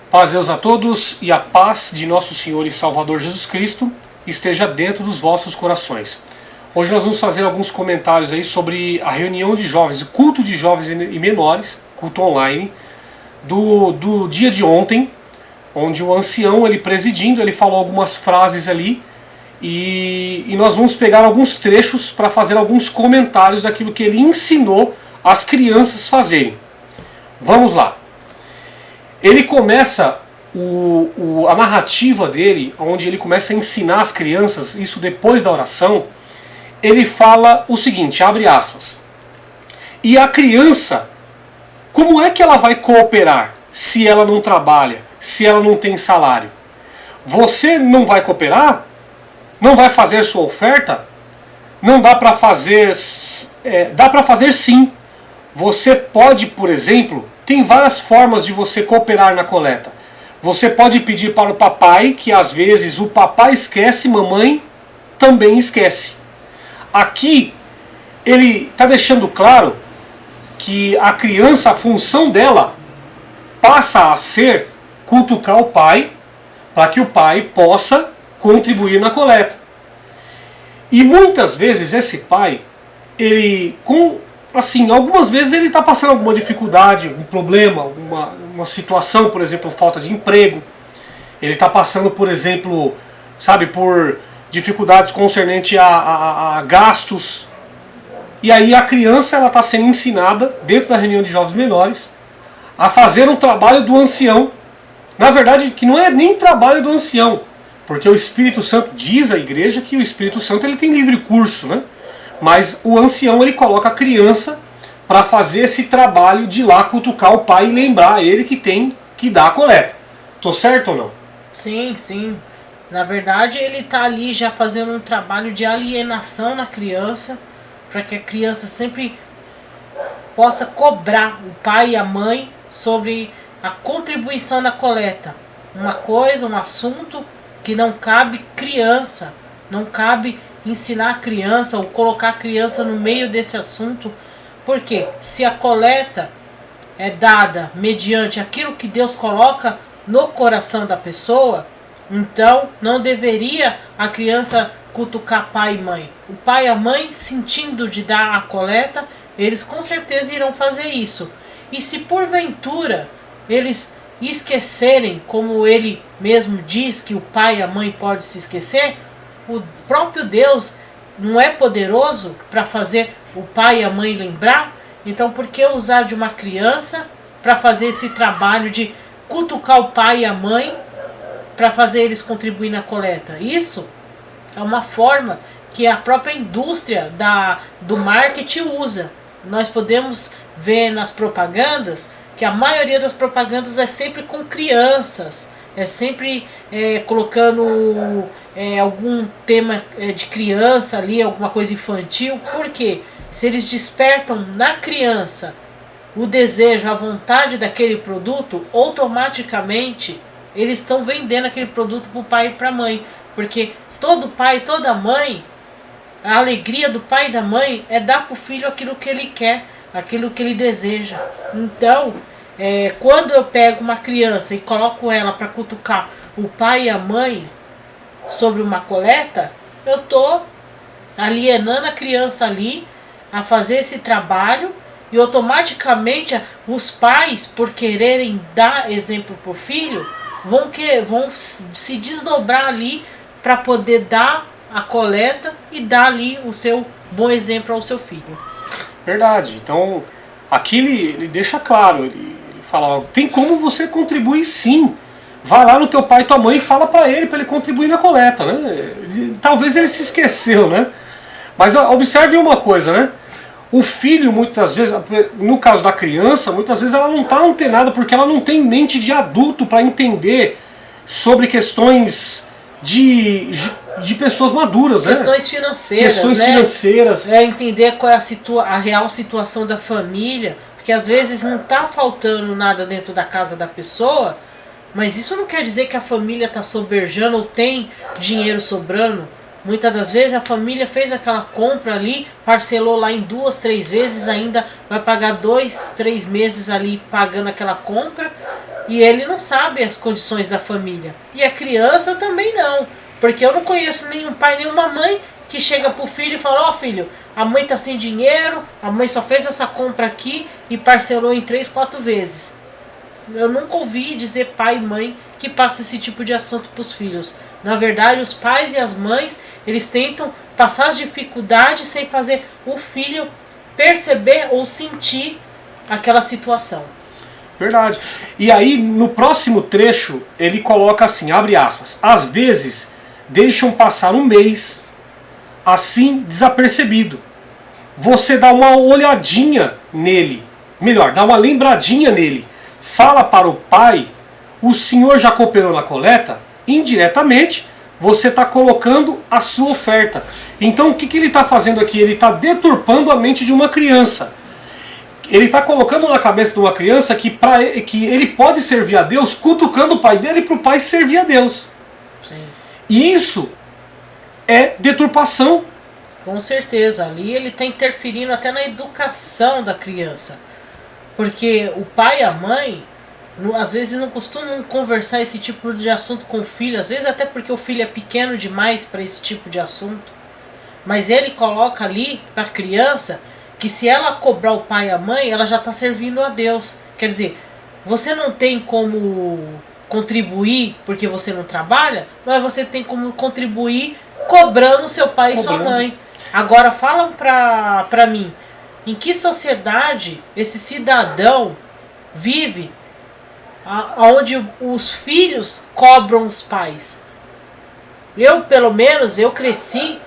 Paz a Deus a todos e a paz de nosso Senhor e Salvador Jesus Cristo esteja dentro dos vossos corações. Hoje nós vamos fazer alguns comentários aí sobre a reunião de jovens, o culto de jovens e menores, culto online, do dia de ontem, onde o ancião, ele presidindo, ele falou algumas frases ali e nós vamos pegar alguns trechos para fazer alguns comentários daquilo que ele ensinou as crianças fazerem. Vamos lá. Ele começa a narrativa dele, onde ele começa a ensinar as crianças, isso depois da oração. Ele fala o seguinte, abre aspas: e a criança, como é que ela vai cooperar se ela não trabalha, se ela não tem salário? Você não vai cooperar? Não vai fazer sua oferta? Não dá para fazer... dá para fazer sim. Você pode, por exemplo, tem várias formas de você cooperar na coleta. Você pode pedir para o papai, que às vezes o papai esquece, mamãe também esquece. Aqui ele está deixando claro que a criança, a função dela passa a ser cutucar o pai, para que o pai possa contribuir na coleta. E muitas vezes esse pai, ele, algumas vezes ele está passando alguma dificuldade, um problema, uma situação, por exemplo, falta de emprego. Ele está passando, por exemplo, por dificuldades concernentes a gastos. E aí a criança está sendo ensinada, dentro da reunião de jovens menores, a fazer um trabalho do ancião. Na verdade, que não é nem trabalho do ancião, porque o Espírito Santo, diz a igreja que o Espírito Santo ele tem livre curso, né? Mas o ancião ele coloca a criança para fazer esse trabalho de ir lá cutucar o pai e lembrar ele que tem que dar a coleta. Tô certo ou não? Sim, sim. Na verdade ele está ali já fazendo um trabalho de alienação na criança, para que a criança sempre possa cobrar o pai e a mãe sobre a contribuição na coleta. Uma coisa, um assunto que não cabe criança, não cabe ensinar a criança ou colocar a criança no meio desse assunto, porque se a coleta é dada mediante aquilo que Deus coloca no coração da pessoa, então não deveria a criança cutucar pai e mãe. O pai e a mãe, sentindo de dar a coleta, eles com certeza irão fazer isso. E se porventura eles esquecerem, como ele mesmo diz que o pai e a mãe podem se esquecer, o próprio Deus não é poderoso para fazer o pai e a mãe lembrar? Então por que usar de uma criança para fazer esse trabalho de cutucar o pai e a mãe para fazer eles contribuir na coleta? Isso é uma forma que a própria indústria do marketing usa. Nós podemos ver nas propagandas que a maioria das propagandas é sempre com crianças, é sempre colocando algum tema de criança ali, alguma coisa infantil. Por quê? Se eles despertam na criança o desejo, a vontade daquele produto, automaticamente eles estão vendendo aquele produto para o pai e para a mãe. Porque todo pai, toda mãe, a alegria do pai e da mãe é dar para o filho aquilo que ele quer, aquilo que ele deseja. Então, quando eu pego uma criança e coloco ela para cutucar o pai e a mãe sobre uma coleta, eu estou alienando a criança ali a fazer esse trabalho, e automaticamente os pais, por quererem dar exemplo para o filho, vão se desdobrar ali para poder dar a coleta e dar ali o seu bom exemplo ao seu filho. Verdade. Então aqui ele deixa claro, ele fala, tem como você contribuir sim. Vai lá no teu pai e tua mãe e fala para ele contribuir na coleta, né? Talvez ele se esqueceu, né? Mas observe uma coisa, né? O filho, muitas vezes, no caso da criança, muitas vezes ela não está antenada porque ela não tem mente de adulto para entender sobre questões de pessoas maduras, né? Questões financeiras, questões né? financeiras. Entender qual é a real situação da família, porque às vezes não está faltando nada dentro da casa da pessoa, mas isso não quer dizer que a família está soberjando ou tem dinheiro sobrando. Muitas das vezes a família fez aquela compra ali, parcelou lá em 2, 3 vezes, ainda vai pagar 2, 3 meses ali pagando aquela compra, E ele não sabe as condições da família. E a criança também não. Porque eu não conheço nenhum pai, nenhuma mãe que chega pro filho e fala, ó filho, a mãe tá sem dinheiro, a mãe só fez essa compra aqui e parcelou em 3, 4 vezes. Eu nunca ouvi dizer pai e mãe que passa esse tipo de assunto pros filhos. Na verdade, os pais e as mães, eles tentam passar as dificuldades sem fazer o filho perceber ou sentir aquela situação. Verdade. E aí, no próximo trecho, ele coloca assim, abre aspas, às vezes deixam passar um mês, assim desapercebido. Você dá uma olhadinha nele, melhor, dá uma lembradinha nele, fala para o pai, o senhor já cooperou na coleta? Indiretamente, você está colocando a sua oferta. Então o que ele está fazendo aqui? Ele está deturpando a mente de uma criança. Ele está colocando na cabeça de uma criança que ele pode servir a Deus cutucando o pai dele para o pai servir a Deus. Sim. E isso é deturpação. Com certeza, ali ele está interferindo até na educação da criança. Porque o pai e a mãe, às vezes não costumam conversar esse tipo de assunto com o filho, às vezes até porque o filho é pequeno demais para esse tipo de assunto. Mas ele coloca ali para a criança que se ela cobrar o pai e a mãe, ela já está servindo a Deus. Quer dizer, você não tem como contribuir porque você não trabalha, mas você tem como contribuir cobrando seu pai e sua mãe. Agora falam pra mim, em que sociedade esse cidadão vive onde os filhos cobram os pais? Eu, pelo menos, eu cresci,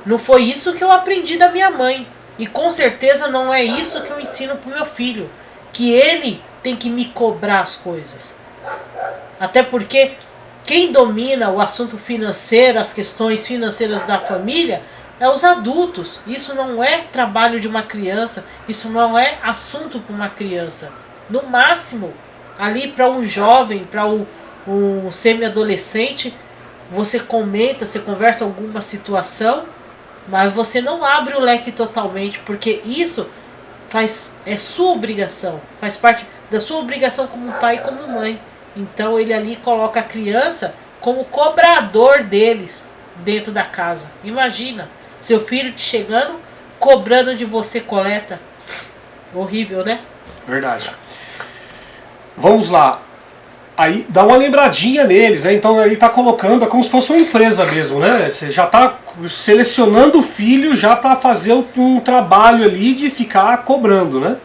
não foi isso que eu aprendi da minha mãe. E com certeza não é isso que eu ensino pro meu filho. Que ele tem que me cobrar as coisas. Até porque quem domina o assunto financeiro, as questões financeiras da família, é os adultos. Isso não é trabalho de uma criança. Isso não é assunto para uma criança. No máximo, ali para um jovem, para um semi-adolescente, você comenta, você conversa alguma situação, mas você não abre o leque totalmente, porque isso é sua obrigação, faz parte da sua obrigação como pai e como mãe. Então ele ali coloca a criança como cobrador deles dentro da casa. Imagina, seu filho te chegando, cobrando de você coleta. Horrível, né? Verdade. Vamos lá. Aí dá uma lembradinha neles, né? Então ele está colocando, é como se fosse uma empresa mesmo, né? Você já está selecionando o filho já para fazer um trabalho ali de ficar cobrando, né?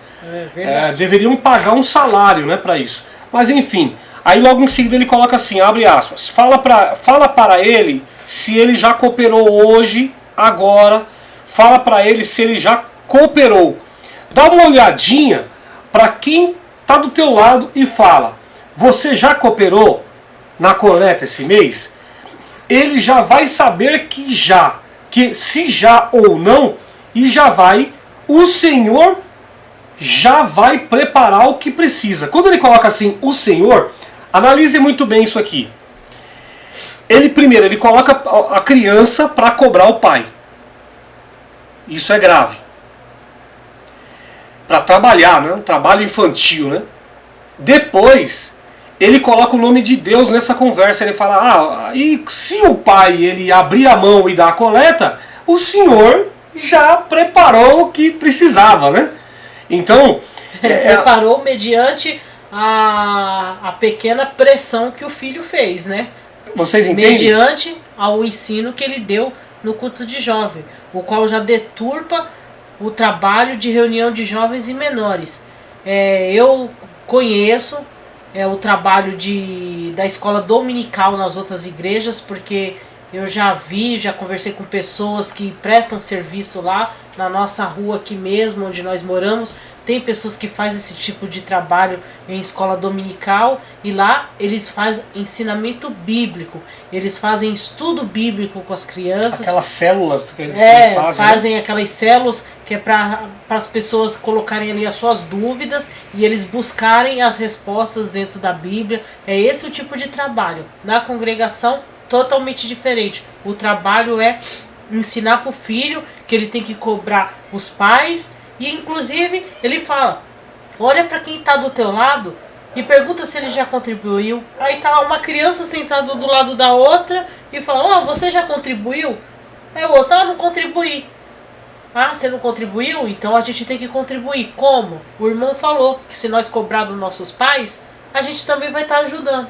Deveriam pagar um salário, né, para isso. Mas enfim, aí logo em seguida ele coloca assim, abre aspas, fala para ele se ele já cooperou hoje, agora, fala para ele se ele já cooperou. Dá uma olhadinha para quem está do teu lado e fala, você já cooperou na coleta esse mês? Ele já vai saber que se já ou não, e o Senhor já vai preparar o que precisa. Quando ele coloca assim, o Senhor, analise muito bem isso aqui. Primeiro, ele coloca a criança para cobrar o pai. Isso é grave. Para trabalhar, né? Um trabalho infantil, né? Depois, ele coloca o nome de Deus nessa conversa. Ele fala, e se o pai ele abrir a mão e dar a coleta, o Senhor já preparou o que precisava, né? Então... preparou mediante a pequena pressão que o filho fez, né? Vocês entendem? Mediante ao ensino que ele deu no culto de jovem, o qual já deturpa o trabalho de reunião de jovens e menores. Eu conheço o trabalho da escola dominical nas outras igrejas, porque eu já conversei com pessoas que prestam serviço lá na nossa rua aqui mesmo, onde nós moramos. Tem pessoas que fazem esse tipo de trabalho em escola dominical e lá eles fazem ensinamento bíblico, eles fazem estudo bíblico com as crianças. Aquelas células que eles fazem, né? Aquelas células que é para as pessoas colocarem ali as suas dúvidas e eles buscarem as respostas dentro da Bíblia. É esse o tipo de trabalho. Na congregação, totalmente diferente. O trabalho é ensinar para o filho que ele tem que cobrar os pais. E inclusive ele fala, olha para quem está do teu lado e pergunta se ele já contribuiu. Aí tá lá uma criança sentada do lado da outra e fala, você já contribuiu? Aí o outro, não contribuí. Ah, você não contribuiu? Então a gente tem que contribuir. Como? O irmão falou que se nós cobrar dos nossos pais, a gente também vai estar ajudando.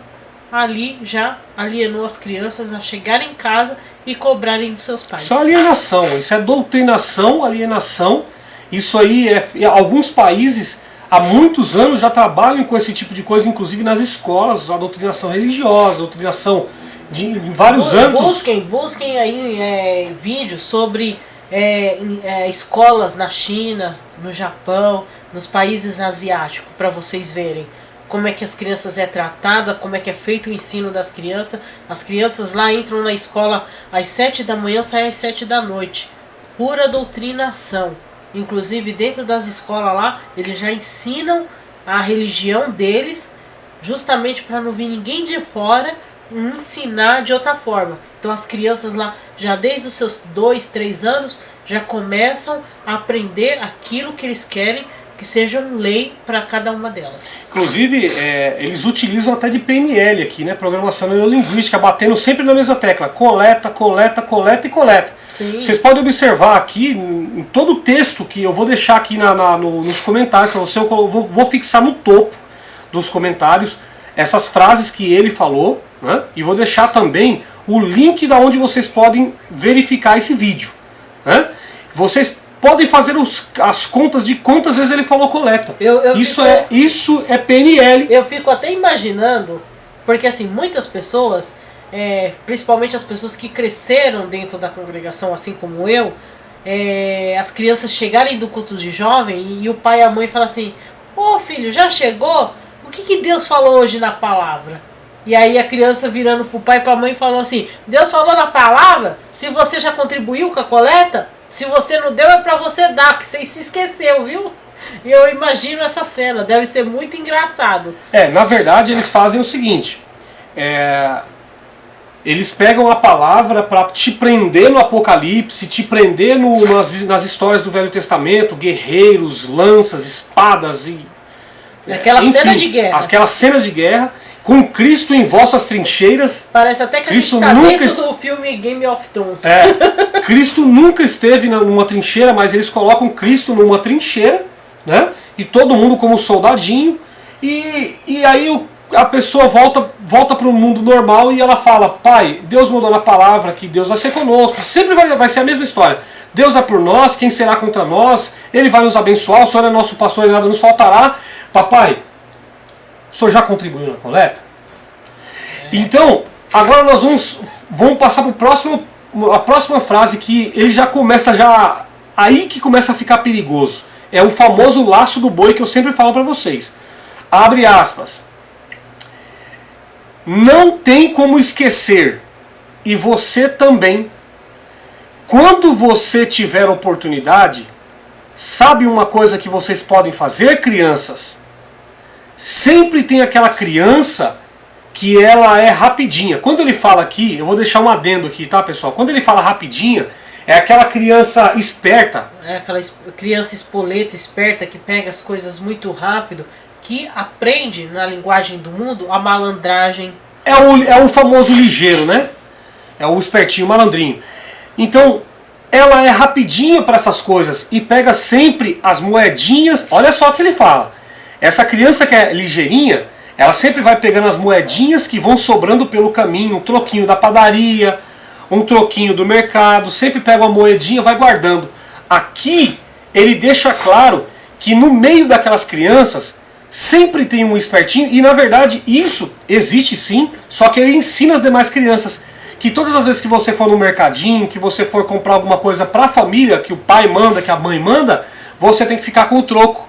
Ali já alienou as crianças a chegarem em casa e cobrarem dos seus pais. Isso é alienação, isso é doutrinação, alienação. Isso aí alguns países há muitos anos já trabalham com esse tipo de coisa, inclusive nas escolas, a doutrinação religiosa, a doutrinação em vários âmbitos. Busquem aí vídeos sobre escolas na China, no Japão, nos países asiáticos, para vocês verem como é que as crianças é tratada, como é que é feito o ensino das crianças. As crianças lá entram na escola às 7 da manhã, saem às 7 da noite. Pura doutrinação. Inclusive dentro das escolas lá, eles já ensinam a religião deles, justamente para não vir ninguém de fora ensinar de outra forma. Então as crianças lá, já desde os seus 2, 3 anos, já começam a aprender aquilo que eles querem que seja lei para cada uma delas. Inclusive, eles utilizam até de PNL aqui, né? Programação neurolinguística, batendo sempre na mesma tecla. Coleta, coleta, coleta e coleta. Sim. Vocês podem observar aqui, em todo o texto que eu vou deixar aqui nos comentários para você, eu vou fixar no topo dos comentários essas frases que ele falou, né? E vou deixar também o link da onde vocês podem verificar esse vídeo, né? Vocês podem fazer as contas de quantas vezes ele falou coleta. Isso é PNL. Eu fico até imaginando, porque assim, muitas pessoas, principalmente as pessoas que cresceram dentro da congregação, assim como eu, as crianças chegarem do culto de jovem e o pai e a mãe falam assim, filho, já chegou? O que Deus falou hoje na palavra? E aí a criança virando pro pai e pra mãe falou assim, Deus falou na palavra? Se você já contribuiu com a coleta? Se você não deu, é pra você dar, que você se esqueceu, viu? E eu imagino essa cena, deve ser muito engraçado. Na verdade eles fazem o seguinte, eles pegam a palavra para te prender no Apocalipse, te prender nas histórias do Velho Testamento, guerreiros, lanças, espadas e... cena de guerra. Aquelas cenas de guerra, com Cristo em vossas trincheiras. Parece até que Cristo a gente tá dentro do filme Game of Thrones. Cristo nunca esteve numa trincheira, mas eles colocam Cristo numa trincheira, né? E todo mundo como soldadinho. E aí a pessoa volta para o mundo normal e ela fala, pai, Deus mandou na palavra que Deus vai ser conosco. Sempre vai ser a mesma história. Deus é por nós, quem será contra nós? Ele vai nos abençoar, o Senhor é nosso pastor e nada nos faltará. Papai, o senhor já contribuiu na coleta? Então, agora nós vamos passar para a próxima frase, que ele já começa aí que começa a ficar perigoso. É o famoso laço do boi que eu sempre falo para vocês. Abre aspas. Não tem como esquecer, e você também, quando você tiver oportunidade, sabe uma coisa que vocês podem fazer, crianças? Sempre tem aquela criança que ela é rapidinha. Quando ele fala aqui, eu vou deixar um adendo aqui, tá, pessoal? Quando ele fala rapidinha, é aquela criança esperta. É aquela criança espoleta, esperta, que pega as coisas muito rápido, que aprende na linguagem do mundo a malandragem. É o famoso ligeiro, né? É o espertinho, o malandrinho. Então, ela é rapidinha para essas coisas e pega sempre as moedinhas. Olha só o que ele fala. Essa criança que é ligeirinha, ela sempre vai pegando as moedinhas que vão sobrando pelo caminho, um troquinho da padaria, um troquinho do mercado, sempre pega uma moedinha e vai guardando. Aqui ele deixa claro que no meio daquelas crianças sempre tem um espertinho, e na verdade isso existe sim, só que ele ensina as demais crianças que todas as vezes que você for no mercadinho, que você for comprar alguma coisa para a família, que o pai manda, que a mãe manda, você tem que ficar com o troco.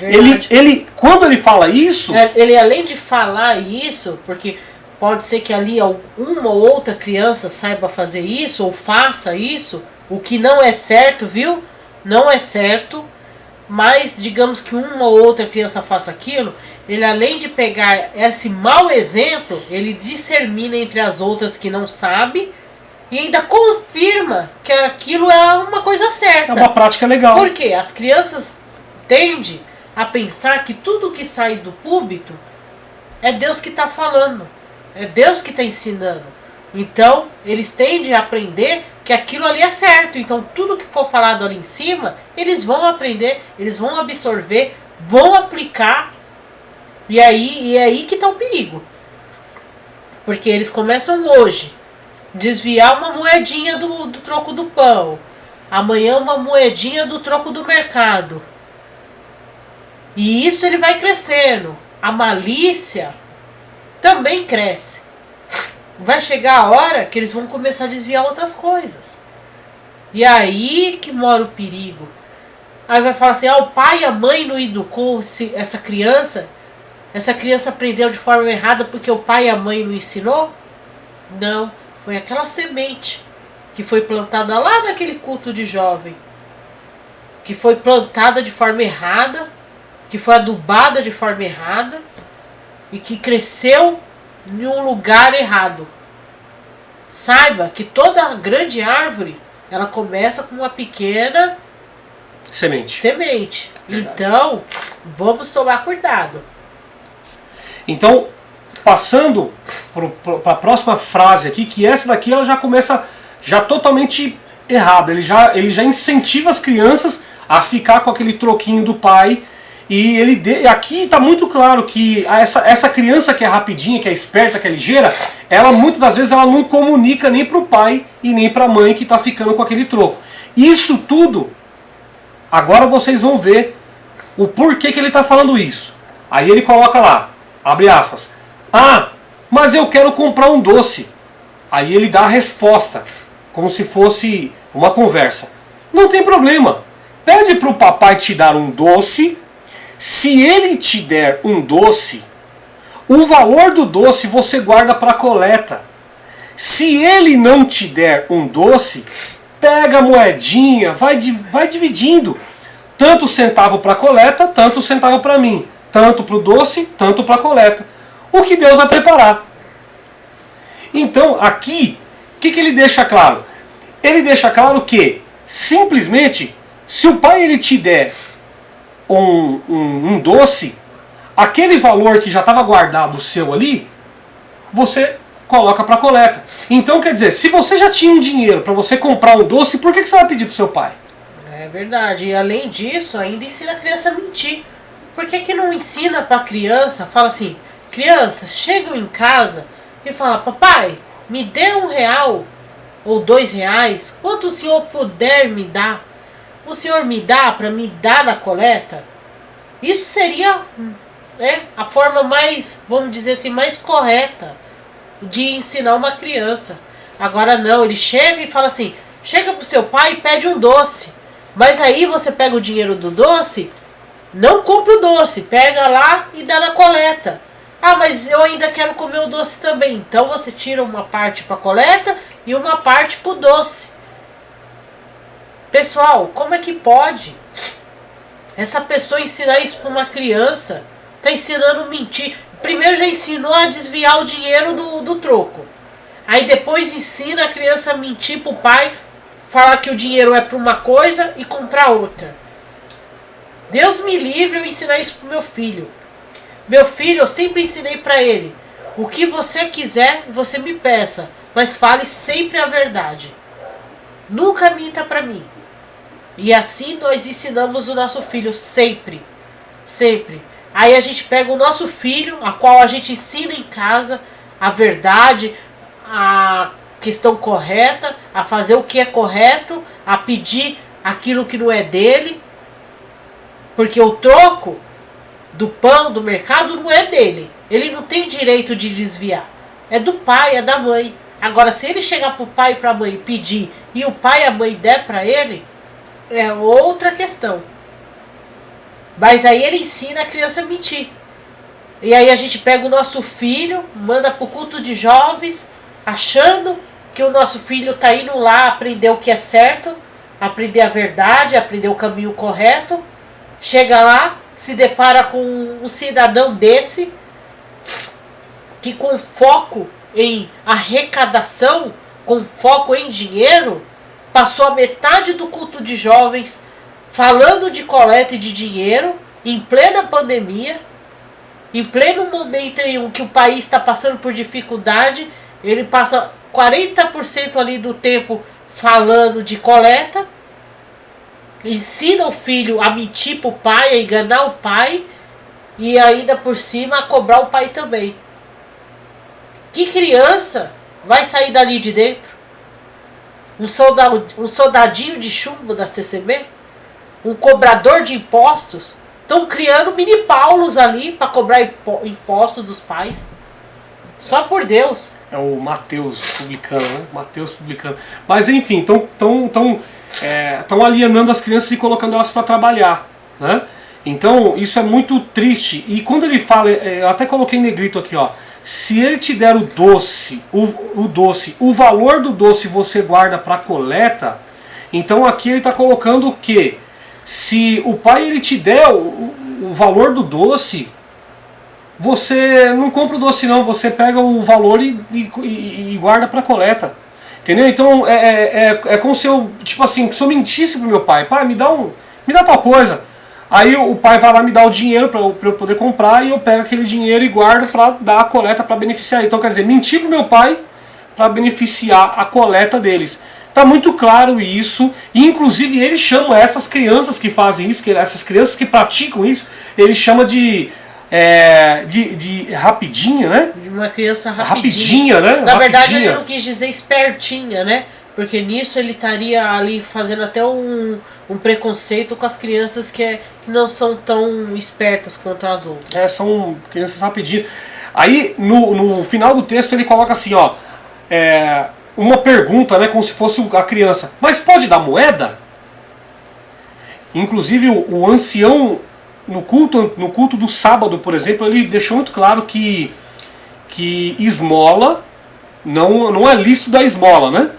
Ele, quando ele fala isso... Ele além de falar isso, porque pode ser que ali uma ou outra criança saiba fazer isso, ou faça isso, o que não é certo, viu? Não é certo, mas digamos que uma ou outra criança faça aquilo, ele além de pegar esse mau exemplo, ele discermina entre as outras que não sabe e ainda confirma que aquilo é uma coisa certa. É uma prática legal. Por quê? As crianças tendem a pensar que tudo que sai do púlpito é Deus que está falando, é Deus que está ensinando. Então, eles tendem a aprender que aquilo ali é certo. Então, tudo que for falado ali em cima, eles vão aprender, eles vão absorver, vão aplicar. E é aí que está o perigo. Porque eles começam hoje desviar uma moedinha do troco do pão. Amanhã uma moedinha do troco do mercado. E isso ele vai crescendo. A malícia também cresce. Vai chegar a hora que eles vão começar a desviar outras coisas. E aí que mora o perigo. Aí vai falar assim, o pai e a mãe não educou essa criança aprendeu de forma errada porque o pai e a mãe não ensinou? Não, foi aquela semente que foi plantada lá naquele culto de jovem. Que foi plantada de forma errada, que foi adubada de forma errada e que cresceu em um lugar errado. Saiba que toda grande árvore, ela começa com uma pequena semente. Então, vamos tomar cuidado. Então, passando para a próxima frase aqui, que essa daqui ela já começa já totalmente errada. Ele já incentiva as crianças a ficar com aquele troquinho do pai. E aqui está muito claro que essa criança que é rapidinha, que é esperta, que é ligeira, ela muitas das vezes ela não comunica nem para o pai e nem para a mãe que está ficando com aquele troco. Isso tudo, agora vocês vão ver o porquê que ele está falando isso. Aí ele coloca lá, abre aspas, mas eu quero comprar um doce. Aí ele dá a resposta, como se fosse uma conversa. Não tem problema, pede para o papai te dar um doce. Se ele te der um doce, o valor do doce você guarda para a coleta. Se ele não te der um doce, pega a moedinha, vai dividindo. Tanto centavo para a coleta, tanto centavo para mim. Tanto para o doce, tanto para a coleta. O que Deus vai preparar. Então, aqui, o que ele deixa claro? Ele deixa claro que, simplesmente, se o pai ele te der um doce, aquele valor que já estava guardado seu ali, você coloca para coleta. Então, quer dizer, se você já tinha um dinheiro para você comprar um doce, por que você vai pedir para o seu pai? É verdade. E além disso, ainda ensina a criança a mentir. Por que não ensina para a criança, fala assim, crianças chegam em casa e falam, papai, me dê R$1 ou R$2, quanto o senhor puder me dar. O senhor me dá para me dar na coleta? Isso seria a forma mais, vamos dizer assim, mais correta de ensinar uma criança. Agora não, ele chega e fala assim, chega pro seu pai e pede um doce. Mas aí você pega o dinheiro do doce, não compra o doce, pega lá e dá na coleta. Mas eu ainda quero comer o doce também. Então você tira uma parte para coleta e uma parte pro doce. Pessoal, como é que pode essa pessoa ensinar isso para uma criança? Está ensinando a mentir. Primeiro já ensinou a desviar o dinheiro do troco. Aí depois ensina a criança a mentir para o pai, falar que o dinheiro é para uma coisa e comprar outra. Deus me livre eu ensinar isso para o meu filho. Meu filho, eu sempre ensinei para ele, o que você quiser, você me peça, mas fale sempre a verdade. Nunca minta para mim. E assim nós ensinamos o nosso filho sempre. Sempre. Aí a gente pega o nosso filho, a qual a gente ensina em casa a verdade, a questão correta, a fazer o que é correto, a pedir aquilo que não é dele. Porque o troco do pão, do mercado, não é dele. Ele não tem direito de desviar. É do pai, é da mãe. Agora, se ele chegar pro pai e pra mãe pedir e o pai e a mãe der para ele, é outra questão. Mas aí ele ensina a criança a mentir. E aí a gente pega o nosso filho, manda pro culto de jovens, achando que o nosso filho tá indo lá aprender o que é certo, aprender a verdade, aprender o caminho correto. Chega lá, se depara com um cidadão desse, que com foco em arrecadação, com foco em dinheiro, passou a metade do culto de jovens falando de coleta e de dinheiro, em plena pandemia, Em pleno momento em que o país está passando por dificuldade, ele passa 40% ali do tempo falando de coleta, ensina o filho a mentir para o pai, a enganar o pai, e ainda por cima a cobrar o pai também. Que criança vai sair dali de dentro? Um soldadinho de chumbo da CCB? Um cobrador de impostos? Estão criando mini Paulos ali para cobrar impostos dos pais. Só por Deus. É o Mateus publicano, né? Mateus publicano. Mas enfim, estão alienando as crianças e colocando elas para trabalhar, né? Então isso é muito triste. E quando ele fala, eu até coloquei em negrito aqui, ó. Se ele te der o doce, o valor do doce você guarda para coleta, então aqui ele está colocando o quê? Se o pai ele te der o valor do doce, você não compra o doce não, você pega o valor e guarda para coleta. Entendeu? Então é como se eu, tipo assim, se eu mentisse pro meu pai, pai, me dá tal coisa. Aí o pai vai lá me dar o dinheiro para eu poder comprar e eu pego aquele dinheiro e guardo para dar a coleta para beneficiar. Então quer dizer, mentir pro meu pai para beneficiar a coleta deles. Tá muito claro isso, e inclusive ele chama essas crianças que fazem isso, essas crianças que praticam isso, ele chama de rapidinha, né? De uma criança rapidinha, né? Na verdade ele não quis dizer espertinha, né? Porque nisso ele estaria ali fazendo até um preconceito com as crianças que não são tão espertas quanto as outras. São crianças rapidinhas. Aí no final do texto ele coloca assim, ó, uma pergunta, né, como se fosse a criança, mas pode dar moeda? Inclusive o ancião no culto do sábado, por exemplo, ele deixou muito claro que esmola não é lícito da esmola, né?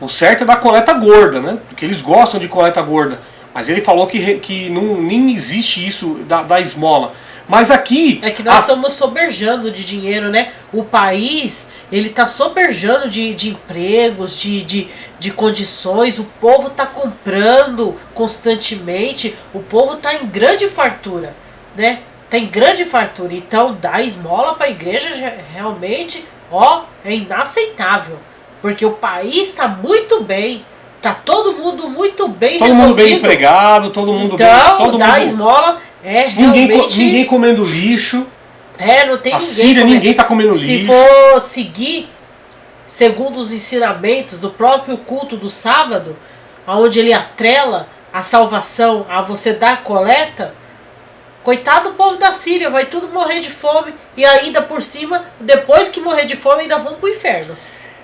O certo é da coleta gorda, né? Porque eles gostam de coleta gorda. Mas ele falou que nem existe isso da esmola. Mas aqui... É que nós estamos soberjando de dinheiro, né? O país, ele está soberjando de empregos, de condições. O povo está comprando constantemente. O povo está em grande fartura, né? Está em grande fartura. Então, dar esmola para a igreja realmente, é inaceitável. Porque o país está muito bem. Tá todo mundo muito bem resolvido. Todo mundo bem empregado, todo mundo bem... Então, dar esmola realmente... Ninguém comendo lixo. Não tem ninguém. Síria, ninguém tá comendo lixo. Se for seguir segundo os ensinamentos do próprio culto do sábado, onde ele atrela a salvação a você dar coleta, coitado do povo da Síria, vai tudo morrer de fome. E ainda por cima, depois que morrer de fome, ainda vão pro inferno.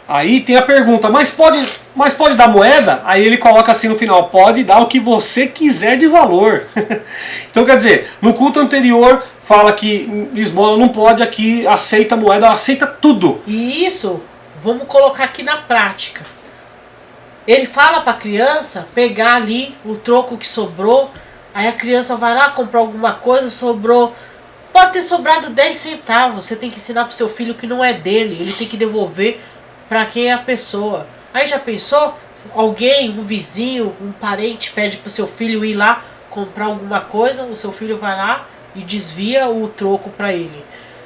Aí tem a pergunta, mas pode dar moeda? Aí ele coloca assim no final, pode dar o que você quiser de valor. Então quer dizer, no culto anterior fala que esmola não pode, aqui aceita moeda, aceita tudo. E isso, vamos colocar aqui na prática. Ele fala para a criança pegar ali o troco que sobrou, aí a criança vai lá comprar alguma coisa, sobrou... Pode ter sobrado 10 centavos, você tem que ensinar para o seu filho que não é dele, ele tem que devolver para quem é a pessoa. Aí já pensou? Alguém, um vizinho, um parente pede para o seu filho ir lá comprar alguma coisa, o seu filho vai lá e desvia o troco para ele.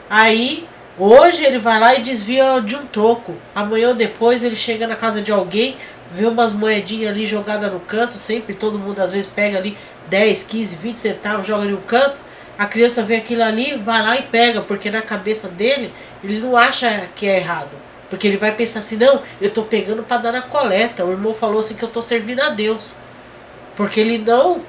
Aí, hoje ele vai lá e desvia de um troco. Amanhã ou depois ele chega na casa de alguém, vê umas moedinhas ali jogadas no canto, sempre todo mundo às vezes pega ali 10, 15, 20 centavos, joga ali no canto. A criança vê aquilo ali, vai lá e pega, porque na cabeça dele, ele não acha que é errado. Porque ele vai pensar assim, não, eu estou pegando para dar na coleta. O irmão falou assim que eu estou servindo a Deus. Porque ele não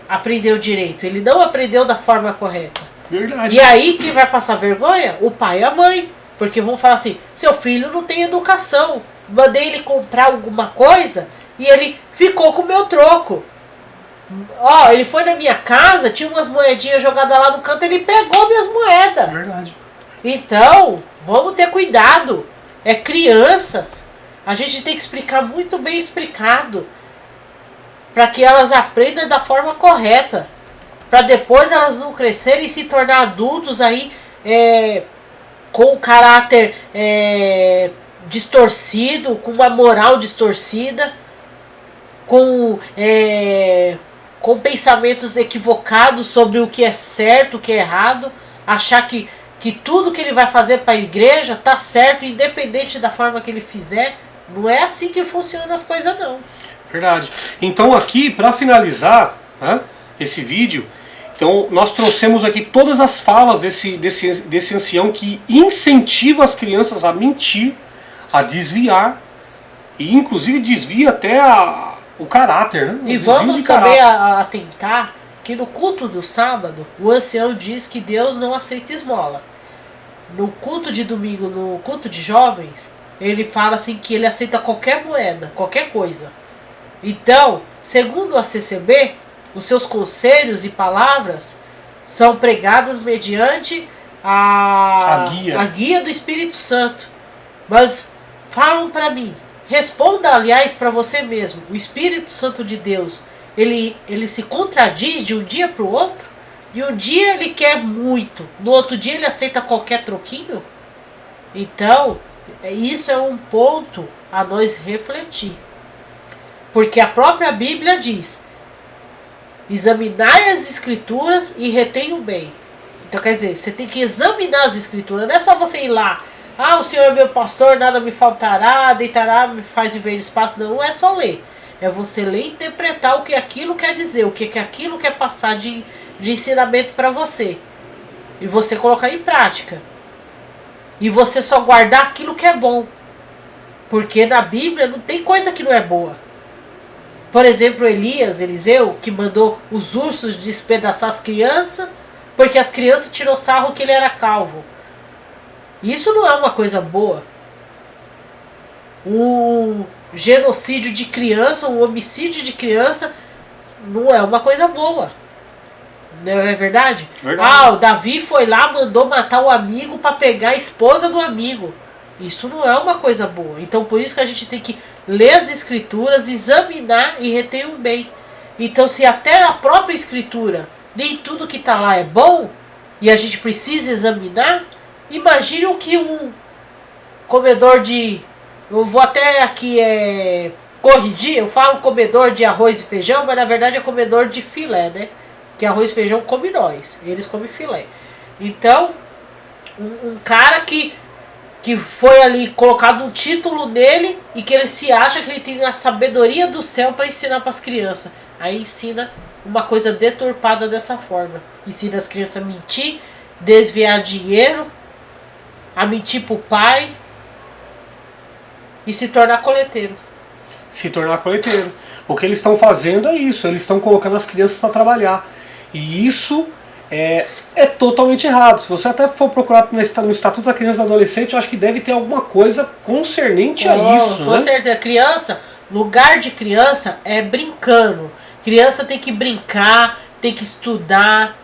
aprendeu direito, ele não aprendeu da forma correta. Verdade. E aí quem vai passar vergonha? O pai e a mãe. Porque vão falar assim, seu filho não tem educação. Mandei ele comprar alguma coisa e ele ficou com o meu troco. Ele foi na minha casa, tinha umas moedinhas jogadas lá no canto, ele pegou minhas moedas. Verdade. Então, vamos ter cuidado. É crianças. A gente tem que explicar muito bem explicado. Para que elas aprendam da forma correta. Para depois elas não crescerem e se tornar adultos aí com um caráter distorcido, com uma moral distorcida, com pensamentos equivocados sobre o que é certo, o que é errado. achar que tudo que ele vai fazer para a igreja tá certo, independente da forma que ele fizer. Não é assim que funcionam as coisas, não. Verdade. Então aqui, para finalizar, né, esse vídeo, então nós trouxemos aqui todas as falas desse ancião que incentiva as crianças a mentir, a desviar, e inclusive desvia até o caráter, né? E vamos também atentar que no culto do sábado, o ancião diz que Deus não aceita esmola. No culto de domingo, no culto de jovens, ele fala assim que ele aceita qualquer moeda, qualquer coisa. Então, segundo a CCB, os seus conselhos e palavras são pregadas mediante a guia do Espírito Santo. Mas falam para mim, responda aliás para você mesmo, o Espírito Santo de Deus, ele se contradiz de um dia para o outro? E um dia ele quer muito, no outro dia ele aceita qualquer troquinho? Então, isso é um ponto a nós refletir. Porque a própria Bíblia diz: examinai as escrituras e retenham bem. Então quer dizer, você tem que examinar as escrituras. Não é só você ir lá, o Senhor é meu pastor, nada me faltará, deitará, me faz viver espaço. Não é só ler. É você ler e interpretar o que aquilo quer dizer, o que aquilo quer passar de ensinamento para você. E você colocar em prática. E você só guardar aquilo que é bom. Porque na Bíblia não tem coisa que não é boa. Por exemplo, Eliseu, que mandou os ursos despedaçar as crianças, porque as crianças tirou sarro que ele era calvo. Isso não é uma coisa boa. O genocídio de criança, o homicídio de criança, não é uma coisa boa. Não é verdade? Verdade. O Davi foi lá, mandou matar o amigo para pegar a esposa do amigo. Isso não é uma coisa boa. Então por isso que a gente tem que ler as escrituras, examinar e reter o bem. Então se até a própria escritura, nem tudo que está lá é bom, e a gente precisa examinar, imagine o que um comedor de... Eu vou até aqui corrigir, eu falo comedor de arroz e feijão, mas na verdade é comedor de filé, né? Que arroz e feijão come nós, eles comem filé. Então, um cara que foi ali colocado um título nele e que ele se acha que ele tem a sabedoria do céu para ensinar para as crianças. Aí ensina uma coisa deturpada dessa forma. Ensina as crianças a mentir, desviar dinheiro, a mentir para o pai e se tornar coleteiro. Se tornar coleteiro. O que eles estão fazendo é isso, eles estão colocando as crianças para trabalhar. E isso é totalmente errado. Se você até for procurar no Estatuto da Criança e do Adolescente, eu acho que deve ter alguma coisa concernente a isso. Com certeza. Criança, lugar de criança é brincando. Criança tem que brincar, tem que estudar.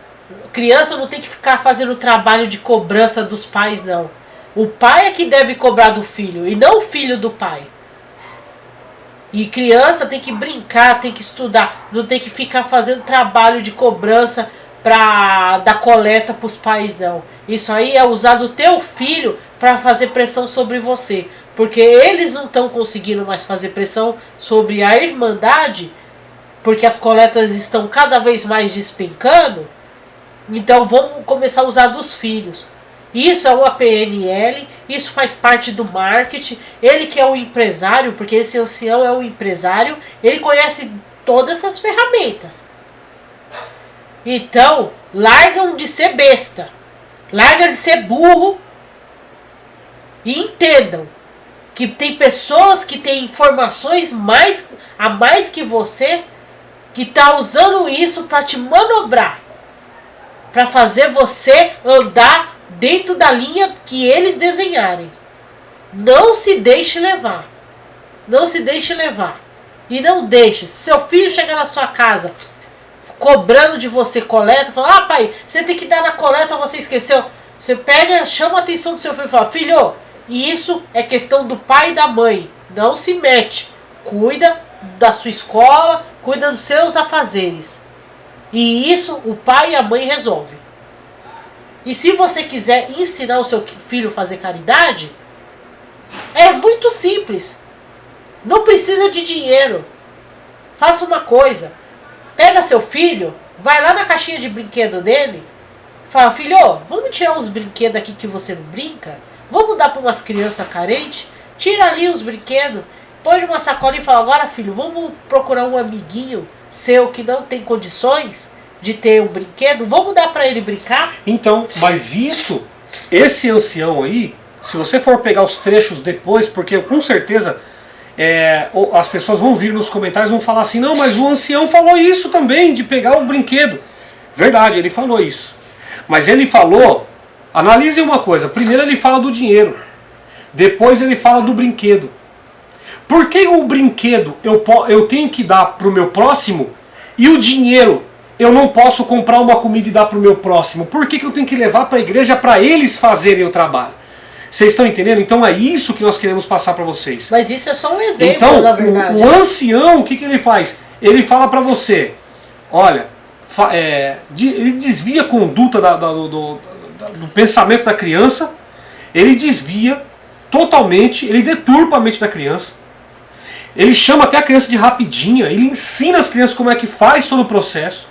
Criança não tem que ficar fazendo trabalho de cobrança dos pais, não. O pai é que deve cobrar do filho, e não o filho do pai. E criança tem que brincar, tem que estudar, não tem que ficar fazendo trabalho de cobrança para dar coleta para os pais, não. Isso aí é usar do teu filho para fazer pressão sobre você. Porque eles não estão conseguindo mais fazer pressão sobre a Irmandade, porque as coletas estão cada vez mais despencando. Então vamos começar a usar dos filhos. Isso é uma PNL, isso faz parte do marketing. Ele que é o empresário, porque esse ancião é o empresário, ele conhece todas essas ferramentas. Então, largam de ser besta, larga de ser burro e entendam que tem pessoas que têm informações a mais que você, que tá usando isso para te manobrar, para fazer você andar dentro da linha que eles desenharem. Não se deixe levar. Não se deixe levar. E não deixe. Se seu filho chegar na sua casa cobrando de você coleta, fala: pai, você tem que dar na coleta, você esqueceu. Você pega, chama a atenção do seu filho e fala: filho, isso é questão do pai e da mãe. Não se mete. Cuida da sua escola, cuida dos seus afazeres. E isso o pai e a mãe resolvem. E se você quiser ensinar o seu filho a fazer caridade, é muito simples. Não precisa de dinheiro. Faça uma coisa. Pega seu filho, vai lá na caixinha de brinquedo dele, Fala, filho, vamos tirar os brinquedos aqui que você não brinca? Vamos dar para umas crianças carentes? Tira ali os brinquedos, põe numa sacola e fala, agora filho, vamos procurar um amiguinho seu que não tem condições de ter um brinquedo, vamos dar para ele brincar? Então, mas esse ancião aí, se você for pegar os trechos depois, porque com certeza as pessoas vão vir nos comentários e vão falar assim, não, mas o ancião falou isso também, de pegar o brinquedo. Verdade, ele falou isso. Mas ele falou, analise uma coisa, primeiro ele fala do dinheiro, depois ele fala do brinquedo. Por que o brinquedo eu tenho que dar para o meu próximo e o dinheiro eu não posso comprar uma comida e dar para o meu próximo? Por que eu tenho que levar para a igreja para eles fazerem o trabalho? Vocês estão entendendo? Então é isso que nós queremos passar para vocês. Mas isso é só um exemplo, então, na verdade. O ancião, o que ele faz? Ele fala para você, olha, ele desvia a conduta do pensamento da criança, ele desvia totalmente, ele deturpa a mente da criança, ele chama até a criança de rapidinha, ele ensina as crianças como é que faz todo o processo,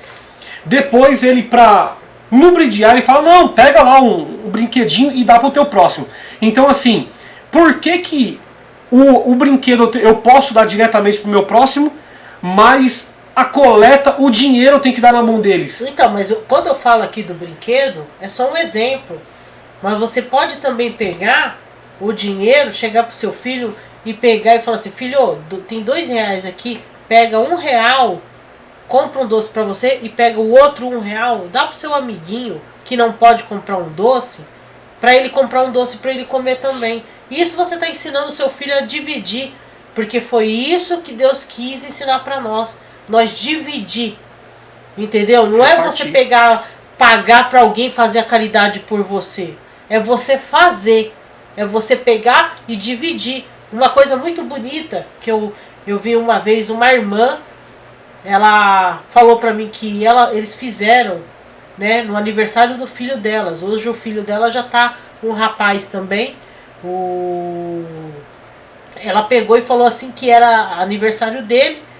depois ele, para lubridiar, ele fala, não, pega lá um brinquedinho e dá para o teu próximo. Então assim, por que o brinquedo eu posso dar diretamente para o meu próximo, mas a coleta, o dinheiro eu tenho que dar na mão deles? Então, mas quando eu falo aqui do brinquedo, é só um exemplo. Mas você pode também pegar o dinheiro, chegar pro seu filho e pegar e falar assim, filho, tem R$2 aqui, pega R$1, compra um doce para você e pega o outro R$1, dá pro seu amiguinho que não pode comprar um doce, para ele comprar um doce para ele comer também. Isso você está ensinando o seu filho a dividir, porque foi isso que Deus quis ensinar para nós. Nós dividir, entendeu? Não é você pagar para alguém fazer a caridade por você. É você fazer. É você pegar e dividir. Uma coisa muito bonita que eu vi uma vez, uma irmã, ela falou para mim que eles fizeram, né, no aniversário do filho delas. Hoje o filho dela já tá um rapaz também. Ela pegou e falou assim que era aniversário dele.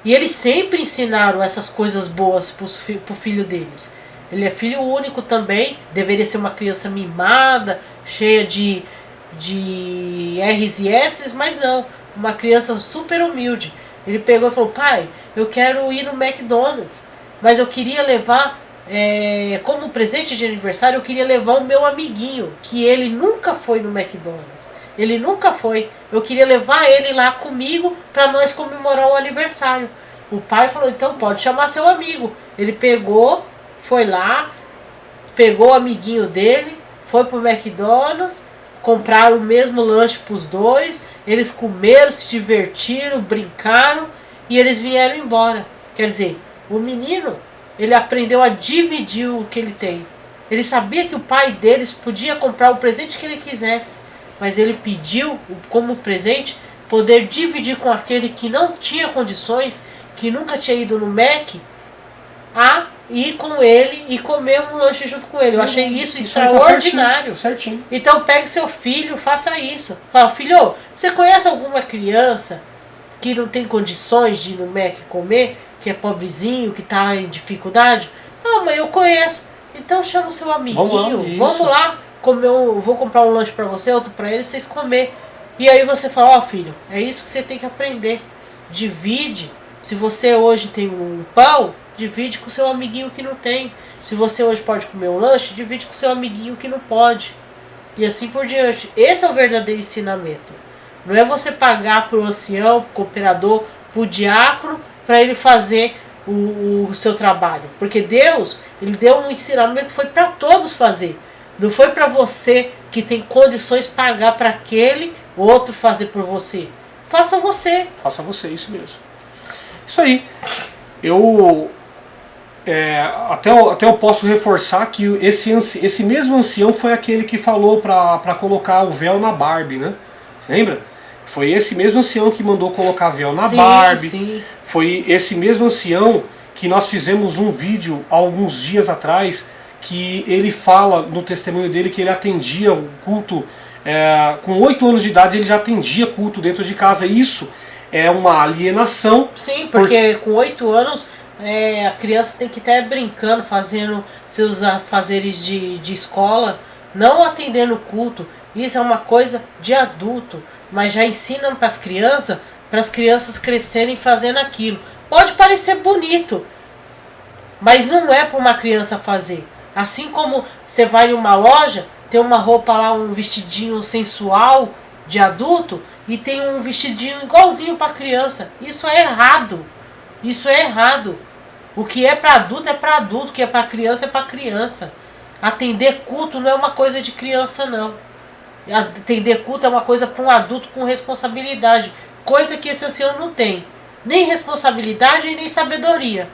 E eles sempre ensinaram essas coisas boas pro filho deles. Ele é filho único também, deveria ser uma criança mimada, cheia de R's e S's, mas não, uma criança super humilde. Ele pegou e falou, pai, eu quero ir no McDonald's, mas eu queria levar, como presente de aniversário, eu queria levar o meu amiguinho, que ele nunca foi no McDonald's. Ele nunca foi. Eu queria levar ele lá comigo para nós comemorar o aniversário. O pai falou, então pode chamar seu amigo. Ele pegou, foi lá, pegou o amiguinho dele, foi pro McDonald's, compraram o mesmo lanche pros dois, eles comeram, se divertiram, brincaram e eles vieram embora. Quer dizer, o menino, ele aprendeu a dividir o que ele tem. Ele sabia que o pai deles podia comprar o presente que ele quisesse, mas ele pediu como presente poder dividir com aquele que não tinha condições, que nunca tinha ido no Mac, a ir com ele e comer um lanche junto com ele. Eu achei isso extraordinário. Certinho. Então pegue seu filho, faça isso. Fala, filho, você conhece alguma criança que não tem condições de ir no Mac comer, que é pobrezinho, que está em dificuldade? Ah, mas eu conheço. Então chama o seu amiguinho, vamos lá. Vou comprar um lanche para você, outro para ele, vocês comer. E aí você fala, ó filho, é isso que você tem que aprender. Divide. Se você hoje tem um pão, divide com o seu amiguinho que não tem. Se você hoje pode comer um lanche, divide com o seu amiguinho que não pode. E assim por diante. Esse é o verdadeiro ensinamento. Não é você pagar para o ancião, pro cooperador, pro diácono, para ele fazer o seu trabalho. Porque Deus, ele deu um ensinamento, foi para todos fazer. Não foi para você que tem condições pagar para aquele outro fazer por você. Faça você. Faça você, isso mesmo. Isso aí. Eu até eu posso reforçar que esse mesmo ancião foi aquele que falou para colocar o véu na Barbie, né? Lembra? Foi esse mesmo ancião que mandou colocar véu na Barbie. Sim. Foi esse mesmo ancião que nós fizemos um vídeo há alguns dias atrás, que ele fala no testemunho dele que ele atendia o culto, com 8 anos de idade ele já atendia culto dentro de casa. Isso é uma alienação. Sim, porque com 8 anos a criança tem que estar brincando, fazendo seus afazeres de escola, não atendendo o culto. Isso é uma coisa de adulto, mas já ensinam para as crianças crescerem fazendo aquilo. Pode parecer bonito, mas não é para uma criança fazer. Assim como você vai em uma loja, tem uma roupa lá, um vestidinho sensual de adulto, e tem um vestidinho igualzinho para criança. Isso é errado. Isso é errado. O que é para adulto é para adulto, o que é para criança é para criança. Atender culto não é uma coisa de criança, não. Atender culto é uma coisa para um adulto com responsabilidade. Coisa que esse ancião não tem. Nem responsabilidade e nem sabedoria.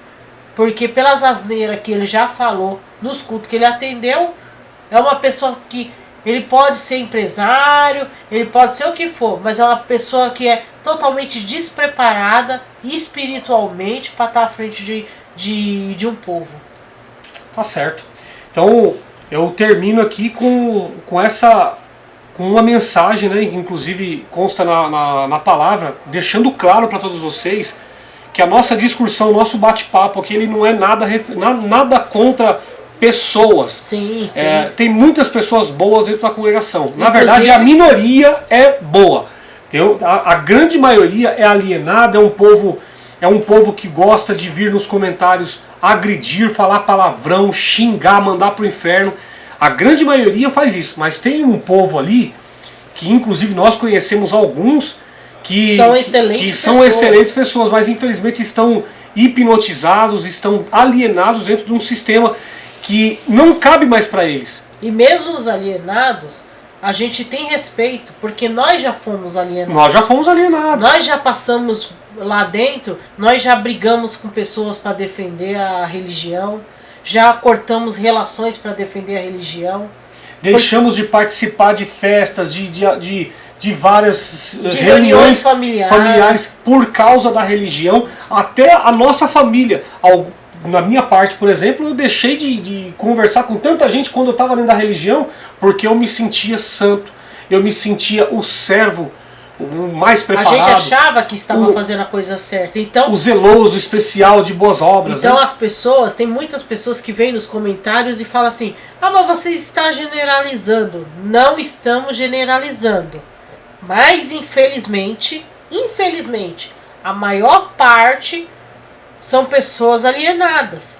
Porque pelas asneiras que ele já falou nos cultos que ele atendeu, é uma pessoa que ele pode ser empresário, ele pode ser o que for, mas é uma pessoa que é totalmente despreparada espiritualmente para estar à frente de um povo. Tá certo. Então eu termino aqui com uma mensagem, né, que inclusive consta na palavra, deixando claro para todos vocês que a nossa discussão, o nosso bate-papo aqui, ele não é nada contra pessoas. Sim, sim. Tem muitas pessoas boas dentro da congregação. Na verdade, a minoria é boa. A grande maioria é alienada, é um povo que gosta de vir nos comentários agredir, falar palavrão, xingar, mandar pro inferno. A grande maioria faz isso, mas tem um povo ali, que inclusive nós conhecemos alguns, que são excelentes pessoas, mas infelizmente estão hipnotizados, estão alienados dentro de um sistema que não cabe mais para eles. E mesmo os alienados, a gente tem respeito, porque nós já fomos alienados. Nós já fomos alienados. Nós já passamos lá dentro, nós já brigamos com pessoas para defender a religião, já cortamos relações para defender a religião. Deixamos de participar de festas, de várias reuniões familiares por causa da religião, até a nossa família. Na minha parte, por exemplo, eu deixei de conversar com tanta gente quando eu estava dentro da religião, porque eu me sentia santo, eu me sentia o servo o mais preparado. A gente achava que estava fazendo a coisa certa. Então, o zeloso especial de boas obras. Então, né? Tem muitas pessoas que vêm nos comentários e falam assim: ah, mas você está generalizando. Não estamos generalizando. Mas, infelizmente, a maior parte são pessoas alienadas.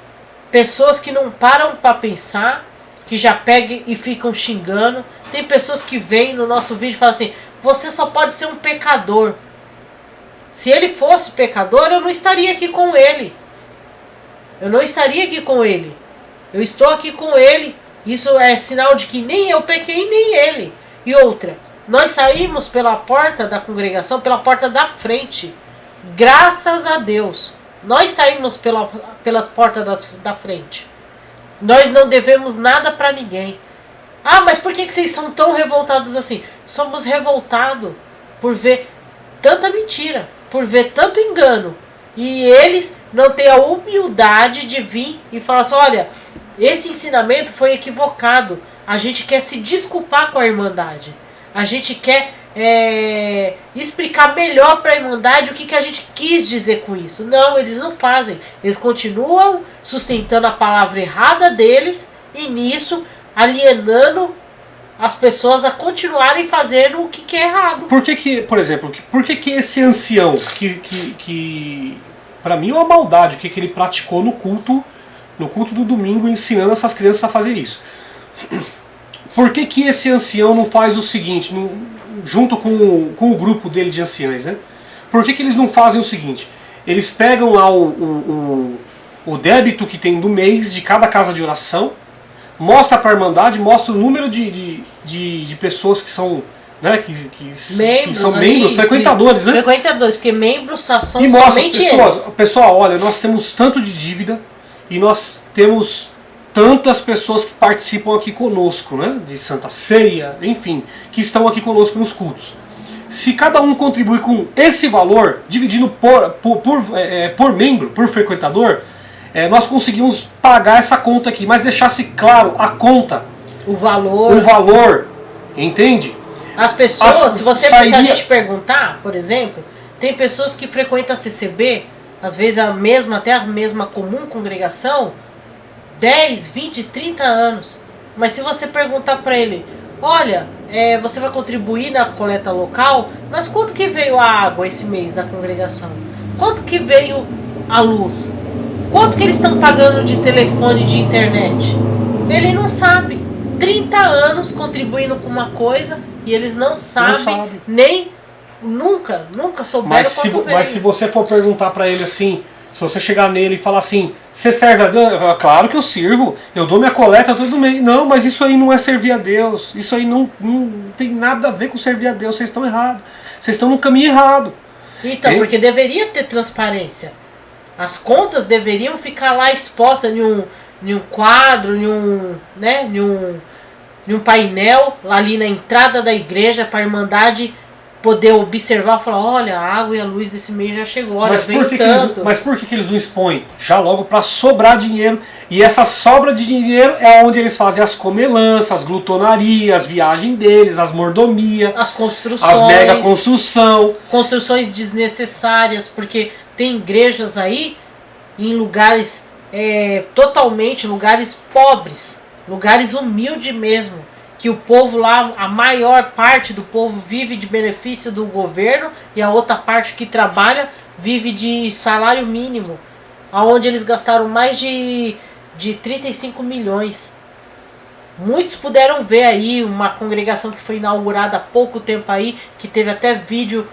Pessoas que não param para pensar, que já pegam e ficam xingando. Tem pessoas que vêm no nosso vídeo e falam assim: você só pode ser um pecador. Se ele fosse pecador, eu não estaria aqui com ele. Eu estou aqui com ele. Isso é sinal de que nem eu pequei, nem ele. E outra, nós saímos pela porta da congregação, pela porta da frente. Graças a Deus. Nós saímos pelas portas da frente. Nós não devemos nada para ninguém. Ah, mas por que vocês são tão revoltados assim? Somos revoltados por ver tanta mentira, por ver tanto engano. E eles não têm a humildade de vir e falar assim: olha, esse ensinamento foi equivocado. A gente quer se desculpar com a Irmandade. A gente quer explicar melhor para a Irmandade o que a gente quis dizer com isso. Não, eles não fazem. Eles continuam sustentando a palavra errada deles e nisso alienando as pessoas a continuarem fazendo o que é errado. Por exemplo, por que esse ancião, que para mim é uma maldade, o que ele praticou no culto do domingo, ensinando essas crianças a fazer isso? Por que esse ancião não faz o seguinte, junto com o grupo dele de anciães, né? Por que eles não fazem o seguinte? Eles pegam lá o débito que tem do mês de cada casa de oração, mostra para a Irmandade, mostra o número de pessoas que são, né, que são membros, frequentadores, né? Frequentadores, porque membros são e mostra, somente eles. Pessoal, olha, nós temos tanto de dívida e nós temos tantas pessoas que participam aqui conosco, né, de Santa Ceia, enfim, que estão aqui conosco nos cultos. Se cada um contribui com esse valor, dividindo por membro, por frequentador, nós conseguimos pagar essa conta aqui, mas deixasse claro a conta, o valor, entende? As pessoas, se a gente perguntar, por exemplo, tem pessoas que frequentam a CCB às vezes até a mesma comum congregação, 10, 20, 30 anos. Mas se você perguntar para ele, olha, você vai contribuir na coleta local, mas quanto que veio a água esse mês na congregação? Quanto que veio a luz? Quanto que eles estão pagando de telefone e de internet? Ele não sabe. 30 anos contribuindo com uma coisa e eles não sabem, nem nunca souberam quanto veio. Mas se você for perguntar para ele assim, se você chegar nele e falar assim, você serve a Deus? Claro que eu sirvo, eu dou minha coleta todo mês. Não, mas isso aí não é servir a Deus. Isso aí não tem nada a ver com servir a Deus. Vocês estão errados. Vocês estão no caminho errado. Então, porque deveria ter transparência. As contas deveriam ficar lá expostas em um quadro, em um painel, lá ali na entrada da igreja, para a Irmandade poder observar e falar, olha, a água e a luz desse mês já chegou, olha, veio tanto. Mas por que eles não expõem? Já logo para sobrar dinheiro. E essa sobra de dinheiro é onde eles fazem as comelanças, as glutonarias, as viagens deles, as mordomias, as construções, as mega construção. Construções desnecessárias, porque tem igrejas aí em lugares totalmente, lugares pobres, lugares humildes mesmo, que o povo lá, a maior parte do povo vive de benefício do governo e a outra parte que trabalha vive de salário mínimo, aonde eles gastaram mais de 35 milhões. Muitos puderam ver aí uma congregação que foi inaugurada há pouco tempo aí, que teve até vídeo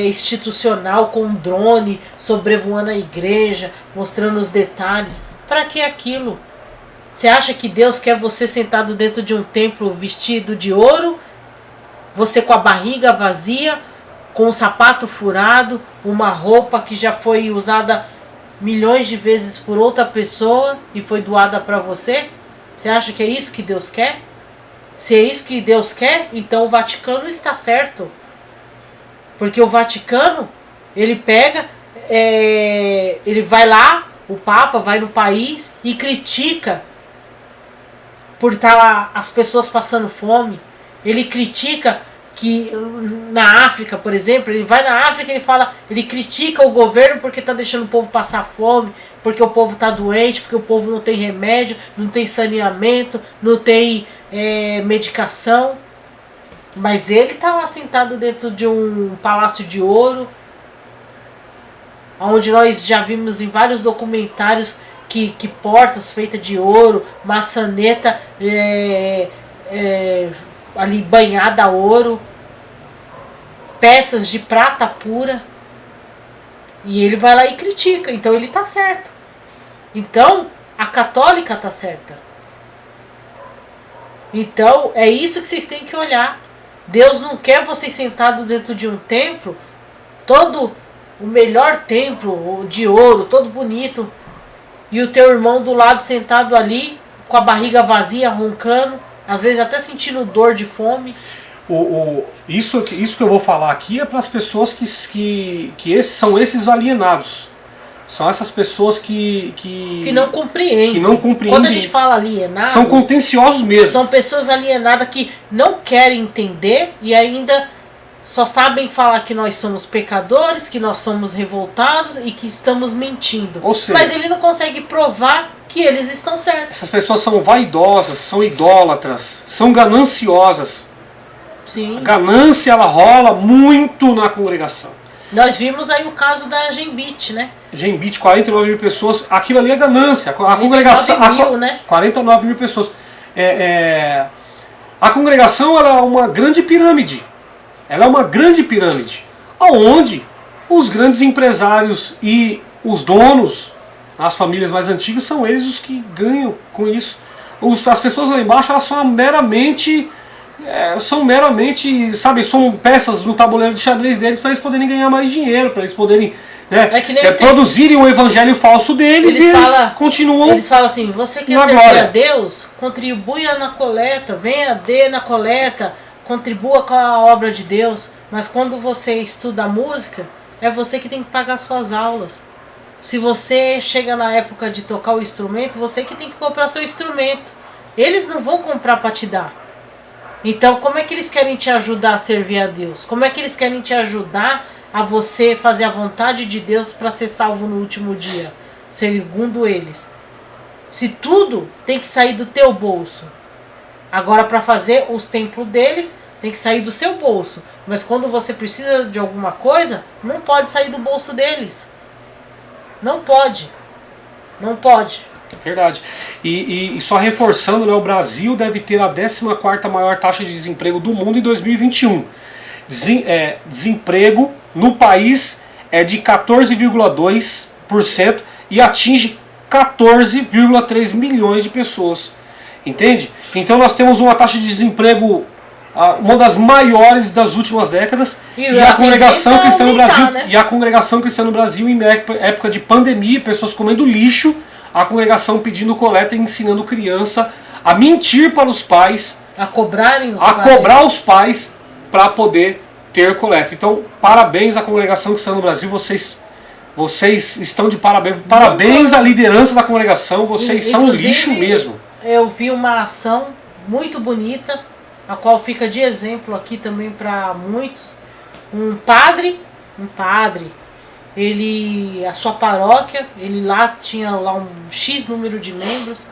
institucional com um drone sobrevoando a igreja, mostrando os detalhes. Para que aquilo? Você acha que Deus quer você sentado dentro de um templo vestido de ouro? Você com a barriga vazia, com o sapato furado, uma roupa que já foi usada milhões de vezes por outra pessoa e foi doada para você? Você acha que é isso que Deus quer? Se é isso que Deus quer, então o Vaticano está certo. Porque o Vaticano, ele pega, ele vai lá, o Papa vai no país e critica por estar as pessoas passando fome. Ele critica que na África, por exemplo, ele vai na África e ele critica o governo porque está deixando o povo passar fome, porque o povo está doente, porque o povo não tem remédio, não tem saneamento, não tem medicação. Mas ele está lá sentado dentro de um palácio de ouro, onde nós já vimos em vários documentários que portas feitas de ouro, maçaneta ali banhada a ouro, peças de prata pura, e ele vai lá e critica. Então ele está certo. Então a católica está certa. Então é isso que vocês têm que olhar. Deus não quer vocês sentados dentro de um templo, todo o melhor templo de ouro, todo bonito, e o teu irmão do lado sentado ali, com a barriga vazia, roncando, às vezes até sentindo dor de fome. Isso que eu vou falar aqui é para as pessoas que são esses alienados. São essas pessoas que não compreendem. Quando a gente fala alienado, são contenciosos mesmo. São pessoas alienadas que não querem entender e ainda só sabem falar que nós somos pecadores, que nós somos revoltados e que estamos mentindo. Ou seja, mas ele não consegue provar que eles estão certos. Essas pessoas são vaidosas, são idólatras, são gananciosas. Sim. A ganância, ela rola muito na congregação. Nós vimos aí o caso da Gembit, né? Gembit, 49 mil pessoas, aquilo ali é ganância. A congregação, 49 mil pessoas. A congregação, ela é uma grande pirâmide. Ela é uma grande pirâmide, onde os grandes empresários e os donos, as famílias mais antigas, são eles os que ganham com isso. As pessoas lá embaixo, elas são meramente, sabe, são peças no tabuleiro de xadrez deles para eles poderem ganhar mais dinheiro, para eles poderem produzirem o evangelho falso deles, e eles continuam. Eles falam assim: você quer servir a Deus? Contribua na coleta, venha na coleta, contribua com a obra de Deus. Mas quando você estuda música, é você que tem que pagar suas aulas. Se você chega na época de tocar o instrumento, você que tem que comprar seu instrumento. Eles não vão comprar para te dar. Então como é que eles querem te ajudar a servir a Deus? Como é que eles querem te ajudar a você fazer a vontade de Deus para ser salvo no último dia, segundo eles? Se tudo tem que sair do teu bolso. Agora, para fazer os templos deles, tem que sair do seu bolso. Mas quando você precisa de alguma coisa, não pode sair do bolso deles. Não pode. Não pode. Verdade. E só reforçando, né, o Brasil deve ter a 14ª maior taxa de desemprego do mundo em 2021. Desemprego no país é de 14,2% e atinge 14,3 milhões de pessoas. Entende? Então nós temos uma taxa de desemprego, uma das maiores das últimas décadas, e a congregação cristã no Brasil, né? E a congregação cristã no Brasil, em época de pandemia, pessoas comendo lixo, a congregação pedindo coleta e ensinando criança a mentir para os pais, a cobrarem cobrar os pais para poder ter coleta. Então, parabéns à congregação cristã no Brasil, vocês estão de parabéns. Parabéns à liderança da congregação, vocês são lixo mesmo. Eu vi uma ação muito bonita, a qual fica de exemplo aqui também para muitos. Um padre, a sua paróquia, ele lá tinha lá um X número de membros.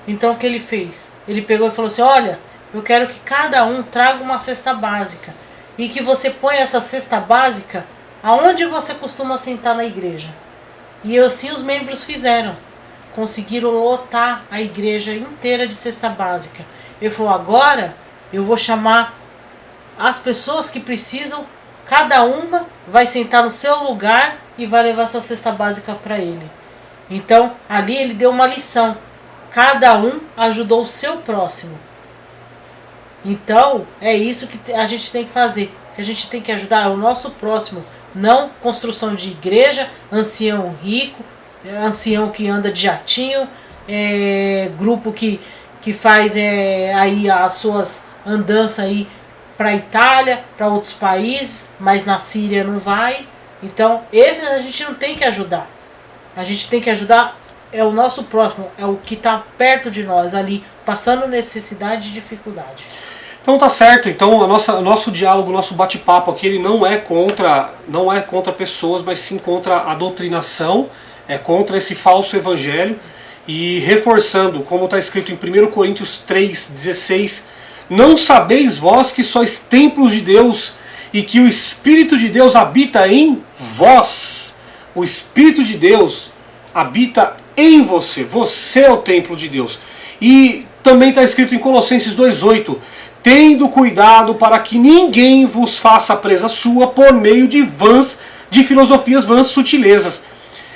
Então o que ele fez? Ele pegou e falou assim: olha, eu quero que cada um traga uma cesta básica e que você ponha essa cesta básica aonde você costuma sentar na igreja. E assim os membros fizeram. Conseguiram lotar a igreja inteira de cesta básica. Ele falou: agora eu vou chamar as pessoas que precisam, cada uma vai sentar no seu lugar e vai levar sua cesta básica para ele. Então ali ele deu uma lição. Cada um ajudou o seu próximo. Então é isso que a gente tem que fazer. A gente tem que ajudar o nosso próximo. Não construção de igreja, ancião rico, ancião que anda de jatinho, grupo que faz aí as suas andanças aí para a Itália, para outros países, mas na Síria não vai. Então esses a gente não tem que ajudar. A gente tem que ajudar o nosso próximo, é o que está perto de nós ali, passando necessidade e dificuldade. Então tá certo. Então o nosso diálogo, o nosso bate-papo aqui, ele não é contra pessoas, mas sim contra a doutrinação, é contra esse falso evangelho. E reforçando, como está escrito em 1 Coríntios 3,16, não sabeis vós que sois templos de Deus e que o Espírito de Deus habita em vós. O Espírito de Deus habita em você. Você é o templo de Deus. E também está escrito em Colossenses 2,8, tendo cuidado para que ninguém vos faça presa sua por meio de filosofias vãs sutilezas,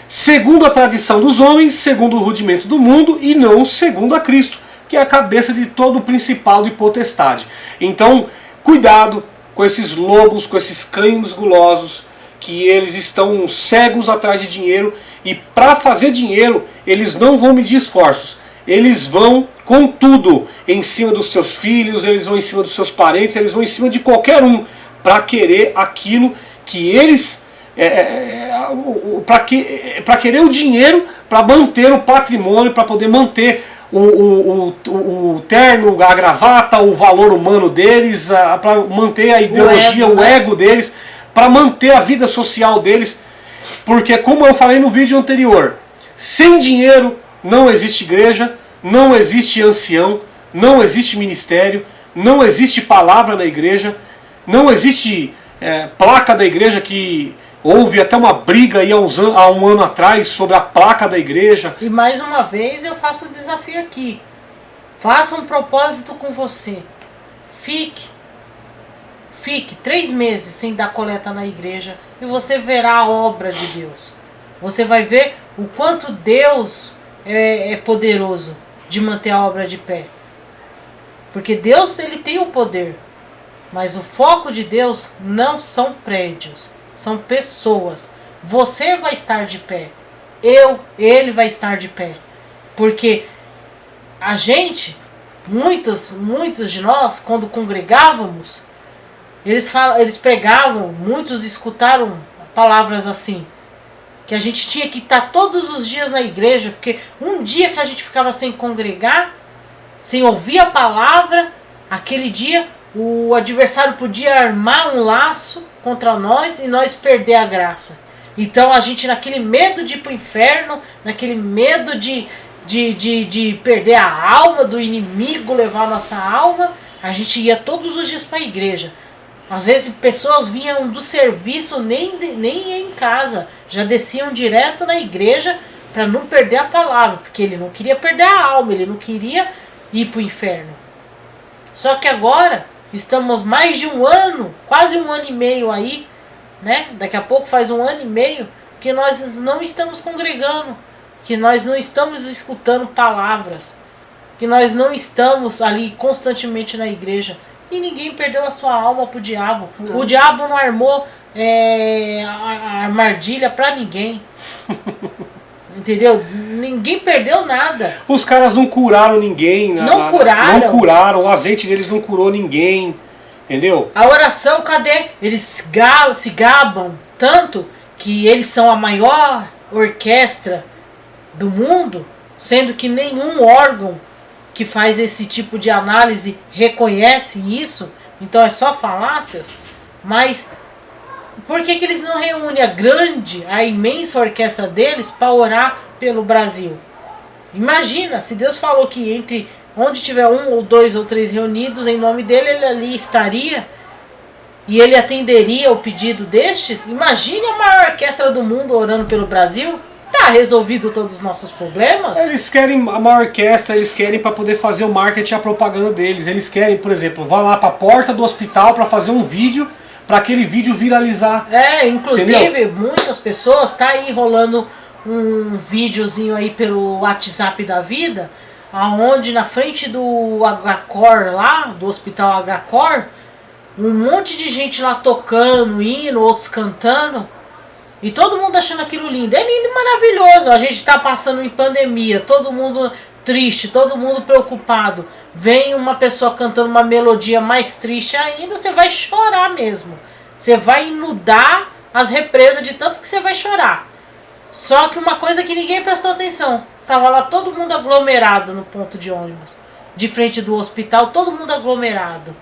segundo a tradição dos homens, segundo o rudimento do mundo, e não segundo a Cristo, que é a cabeça de todo o principado e potestade. Então, cuidado com esses lobos, com esses cães gulosos, que eles estão cegos atrás de dinheiro, e para fazer dinheiro, eles não vão medir esforços. Eles vão com tudo em cima dos seus filhos, eles vão em cima dos seus parentes, eles vão em cima de qualquer um para querer aquilo que eles... para querer o dinheiro, para manter o patrimônio, para poder manter o terno, a gravata, o valor humano deles, para manter a ideologia, o ego deles, para manter a vida social deles. Porque, como eu falei no vídeo anterior, sem dinheiro não existe igreja, não existe ancião, não existe ministério, não existe palavra na igreja, não existe placa da igreja, que houve até uma briga aí há um ano atrás sobre a placa da igreja. E mais uma vez eu faço um desafio aqui. Faça um propósito com você. Fique 3 meses sem dar coleta na igreja e você verá a obra de Deus. Você vai ver o quanto Deus é poderoso de manter a obra de pé. Porque Deus, ele tem o poder. Mas o foco de Deus não são prédios, são pessoas. Você vai estar de pé. Ele vai estar de pé. Porque a gente, muitos de nós, quando congregávamos, eles pregavam, muitos escutaram palavras assim, que a gente tinha que estar todos os dias na igreja, porque um dia que a gente ficava sem congregar, sem ouvir a palavra, aquele dia o adversário podia armar um laço contra nós e nós perder a graça. Então a gente, naquele medo de ir pro inferno, naquele medo de perder a alma, do inimigo levar a nossa alma, a gente ia todos os dias para a igreja. Às vezes pessoas vinham do serviço, nem ia em casa, já desciam direto na igreja para não perder a palavra, porque ele não queria perder a alma, ele não queria ir para o inferno. Só que agora estamos mais de um ano, quase um ano e meio aí, né? Daqui a pouco faz um ano e meio que nós não estamos congregando, que nós não estamos escutando palavras, que nós não estamos ali constantemente na igreja. E ninguém perdeu a sua alma pro diabo. Não. O diabo não armou a armadilha pra ninguém. Entendeu? Ninguém perdeu nada. Os caras não curaram ninguém. Não curaram. O azeite deles não curou ninguém. Entendeu? A oração, cadê? Eles se gabam tanto que eles são a maior orquestra do mundo, sendo que nenhum órgão que faz esse tipo de análise reconhece isso. Então é só falácias. Mas por que eles não reúnem a imensa orquestra deles para orar pelo Brasil? Imagina, se Deus falou que entre onde tiver 1 ou 2 ou 3 reunidos em nome dele, ele ali estaria e ele atenderia o pedido destes. Imagine a maior orquestra do mundo orando pelo Brasil. Tá resolvido todos os nossos problemas? Eles querem a maior orquestra, eles querem para poder fazer o marketing e a propaganda deles. Eles querem, por exemplo, vá lá para a porta do hospital para fazer um vídeo, para aquele vídeo viralizar. Inclusive, entendeu? Muitas pessoas, tá aí rolando um videozinho aí pelo WhatsApp da vida, aonde na frente do HCOR lá, do hospital HCOR, um monte de gente lá tocando, hino, outros cantando. E todo mundo achando aquilo lindo. É lindo e maravilhoso. A gente está passando em pandemia, todo mundo triste, todo mundo preocupado. Vem uma pessoa cantando uma melodia mais triste ainda, você vai chorar mesmo. Você vai inundar as represas de tanto que você vai chorar. Só que uma coisa que ninguém prestou atenção. Tava lá todo mundo aglomerado no ponto de ônibus. De frente do hospital, todo mundo aglomerado.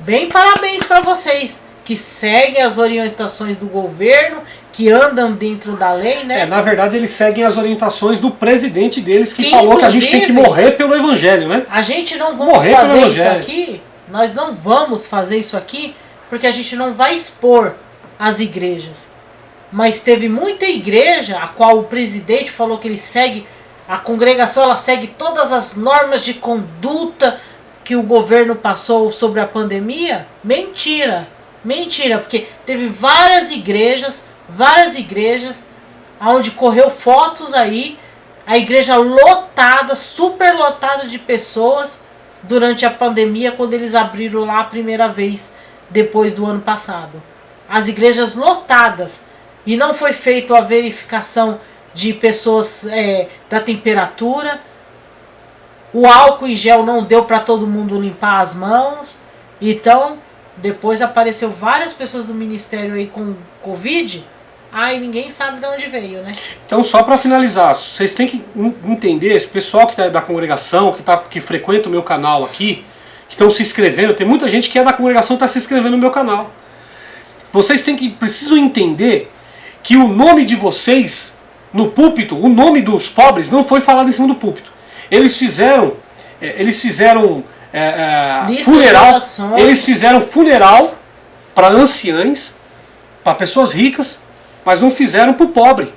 Bem, parabéns para vocês que seguem as orientações do governo, que andam dentro da lei, né? Na verdade, eles seguem as orientações do presidente deles, que falou que a gente tem que morrer pelo evangelho, né? A gente não vamos fazer isso aqui, nós não vamos fazer isso aqui, porque a gente não vai expor as igrejas. Mas teve muita igreja, a qual o presidente falou que ele segue, a congregação ela segue todas as normas de conduta que o governo passou sobre a pandemia. Mentira, porque teve várias igrejas onde correu fotos aí, a igreja lotada, super lotada de pessoas durante a pandemia, quando eles abriram lá a primeira vez, depois do ano passado. As igrejas lotadas, e não foi feita a verificação de pessoas da temperatura, o álcool em gel não deu para todo mundo limpar as mãos, então depois apareceu várias pessoas do ministério aí com Covid. E ninguém sabe de onde veio, né? Então, só para finalizar, vocês têm que entender, esse pessoal que tá da congregação, que frequenta o meu canal aqui, que estão se inscrevendo, tem muita gente que é da congregação e está se inscrevendo no meu canal. Vocês precisam entender que o nome de vocês no púlpito, o nome dos pobres não foi falado em cima do púlpito. Eles fizeram funeral, eles fizeram funeral para anciães, para pessoas ricas, mas não fizeram para o pobre.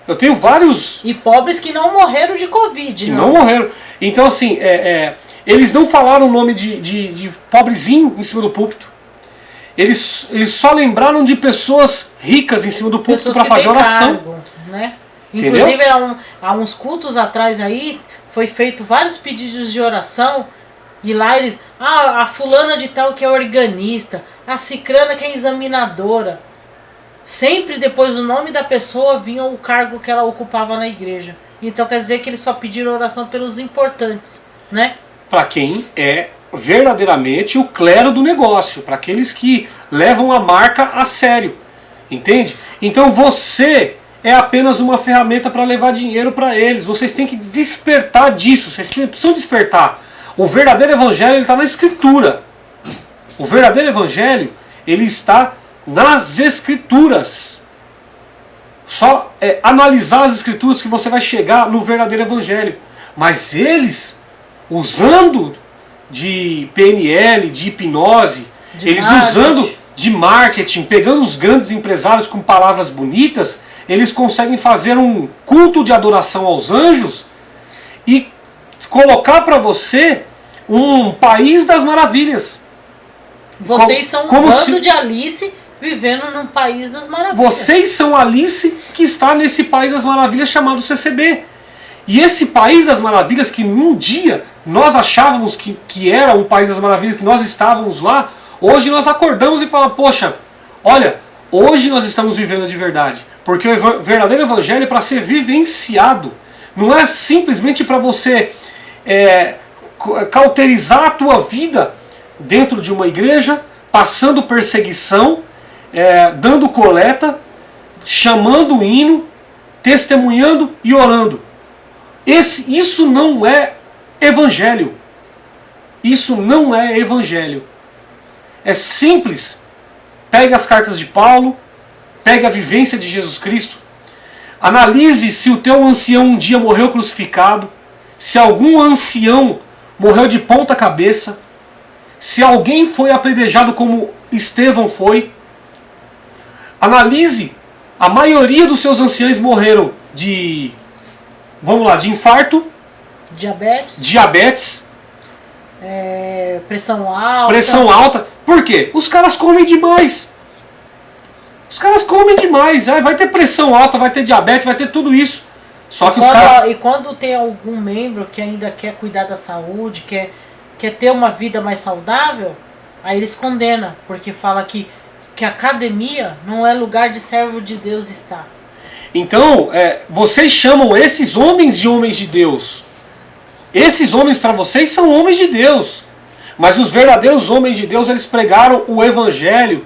Eu tenho vários... E pobres que não morreram de Covid. Que não morreram. Então, assim, eles não falaram o nome de pobrezinho em cima do púlpito. Eles só lembraram de pessoas ricas em cima do púlpito para fazer oração. Cargo, né? Inclusive, há uns cultos atrás aí, foi feito vários pedidos de oração. E lá eles... a fulana de tal que é organista. A cicrana que é examinadora. Sempre depois do nome da pessoa vinha o cargo que ela ocupava na igreja. Então quer dizer que eles só pediram oração pelos importantes, né? Para quem é verdadeiramente o clero do negócio, para aqueles que levam a marca a sério, entende? Então você é apenas uma ferramenta para levar dinheiro para eles. Vocês têm que despertar disso, vocês precisam despertar. O verdadeiro evangelho está na Escritura. O verdadeiro evangelho ele está nas Escrituras. Só analisar as Escrituras que você vai chegar no verdadeiro Evangelho. Mas eles, usando de PNL, de hipnose, eles usando de marketing, pegando os grandes empresários com palavras bonitas, eles conseguem fazer um culto de adoração aos anjos e colocar para você um país das maravilhas. Vocês são um bando de Alice vivendo num país das maravilhas. Vocês são Alice que está nesse país das maravilhas chamado CCB. E esse país das maravilhas que num dia nós achávamos que era um país das maravilhas, que nós estávamos lá, hoje nós acordamos e falamos, poxa, olha, hoje nós estamos vivendo de verdade. Porque o verdadeiro evangelho é para ser vivenciado. Não é simplesmente para você cauterizar a tua vida dentro de uma igreja, passando perseguição, dando coleta, chamando o hino, testemunhando e orando. Isso não é evangelho. Isso não é evangelho. É simples. Pegue as cartas de Paulo, pegue a vivência de Jesus Cristo, analise se o teu ancião um dia morreu crucificado, se algum ancião morreu de ponta cabeça, se alguém foi apedrejado como Estevão foi. Analise, a maioria dos seus anciãos morreram de infarto, diabetes, pressão alta. Por quê? Os caras comem demais. Vai ter pressão alta, vai ter diabetes, vai ter tudo isso. Só que E quando tem algum membro que ainda quer cuidar da saúde, quer ter uma vida mais saudável, aí eles condenam, porque fala que a academia não é lugar de servo de Deus estar. Então, vocês chamam esses homens de homens de Deus. Esses homens para vocês são homens de Deus. Mas os verdadeiros homens de Deus, eles pregaram o evangelho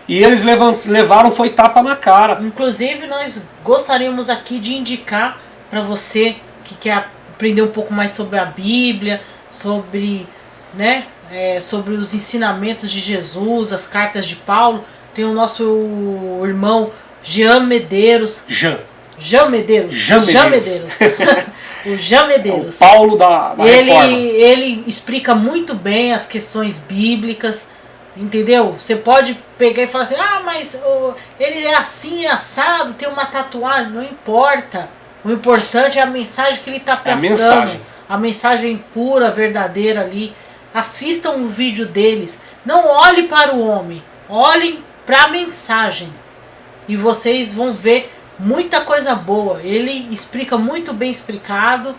e eles levaram foi tapa na cara. Inclusive, nós gostaríamos aqui de indicar para você que quer aprender um pouco mais sobre a Bíblia, sobre os ensinamentos de Jesus, as cartas de Paulo. Tem o nosso irmão Jean Medeiros. Jean Medeiros. O Jean Medeiros. O Paulo da Reforma. Ele explica muito bem as questões bíblicas, entendeu? Você pode pegar e falar assim, mas ele é assim, assado, tem uma tatuagem. Não importa. O importante é a mensagem que ele está passando. A mensagem pura, verdadeira ali. Assistam o vídeo deles. Não olhe para o homem. Olhem para a mensagem. E vocês vão ver muita coisa boa. Ele explica muito bem explicado.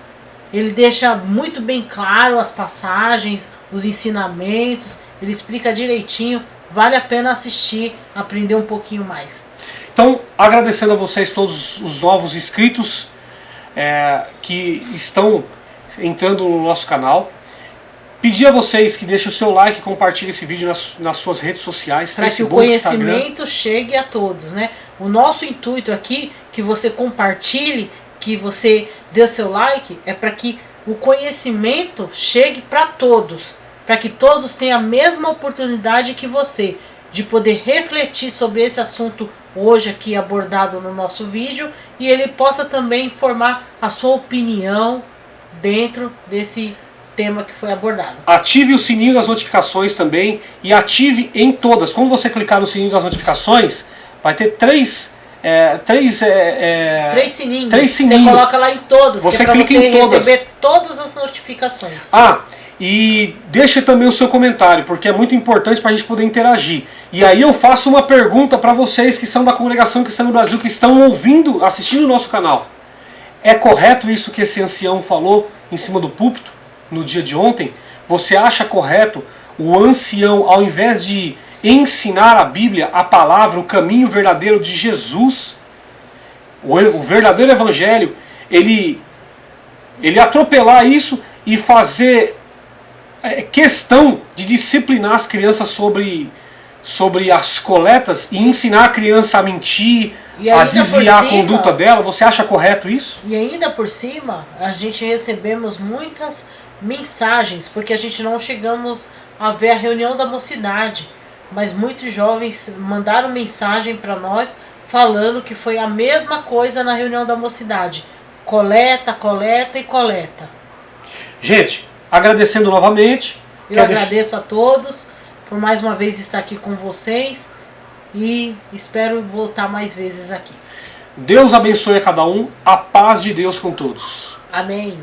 Ele deixa muito bem claro as passagens, os ensinamentos. Ele explica direitinho. Vale a pena assistir, aprender um pouquinho mais. Então, agradecendo a vocês todos os novos inscritos que estão entrando no nosso canal. Pedir a vocês que deixem o seu like e compartilhem esse vídeo nas suas redes sociais, para que o conhecimento chegue a todos, né? O nosso intuito aqui, que você compartilhe, que você dê o seu like, é para que o conhecimento chegue para todos, para que todos tenham a mesma oportunidade que você, de poder refletir sobre esse assunto hoje aqui abordado no nosso vídeo, e ele possa também formar a sua opinião dentro desse tema que foi abordado. Ative o sininho das notificações também e ative em todas. Quando você clicar no sininho das notificações, vai ter três sininhos. Você coloca lá em todas. Você clica em todas. Receber todas as notificações. E deixa também o seu comentário, porque é muito importante para a gente poder interagir. E aí eu faço uma pergunta para vocês que são da Congregação Cristã no Brasil, que estão ouvindo, assistindo o nosso canal. É correto isso que esse ancião falou em cima do púlpito no dia de ontem? Você acha correto o ancião, ao invés de ensinar a Bíblia, a palavra, o caminho verdadeiro de Jesus, o verdadeiro evangelho, ele atropelar isso e fazer questão de disciplinar as crianças sobre as coletas e ensinar a criança a mentir, a desviar a conduta dela? Você acha correto isso? E ainda por cima, a gente recebemos muitas mensagens, porque a gente não chegamos a ver a reunião da mocidade. mas muitos jovens mandaram mensagem para nós falando que foi a mesma coisa na reunião da mocidade. Coleta, coleta e coleta. Gente, agradecendo novamente. Eu agradeço a todos por mais uma vez estar aqui com vocês e espero voltar mais vezes aqui. Deus abençoe a cada um. A paz de Deus com todos. Amém.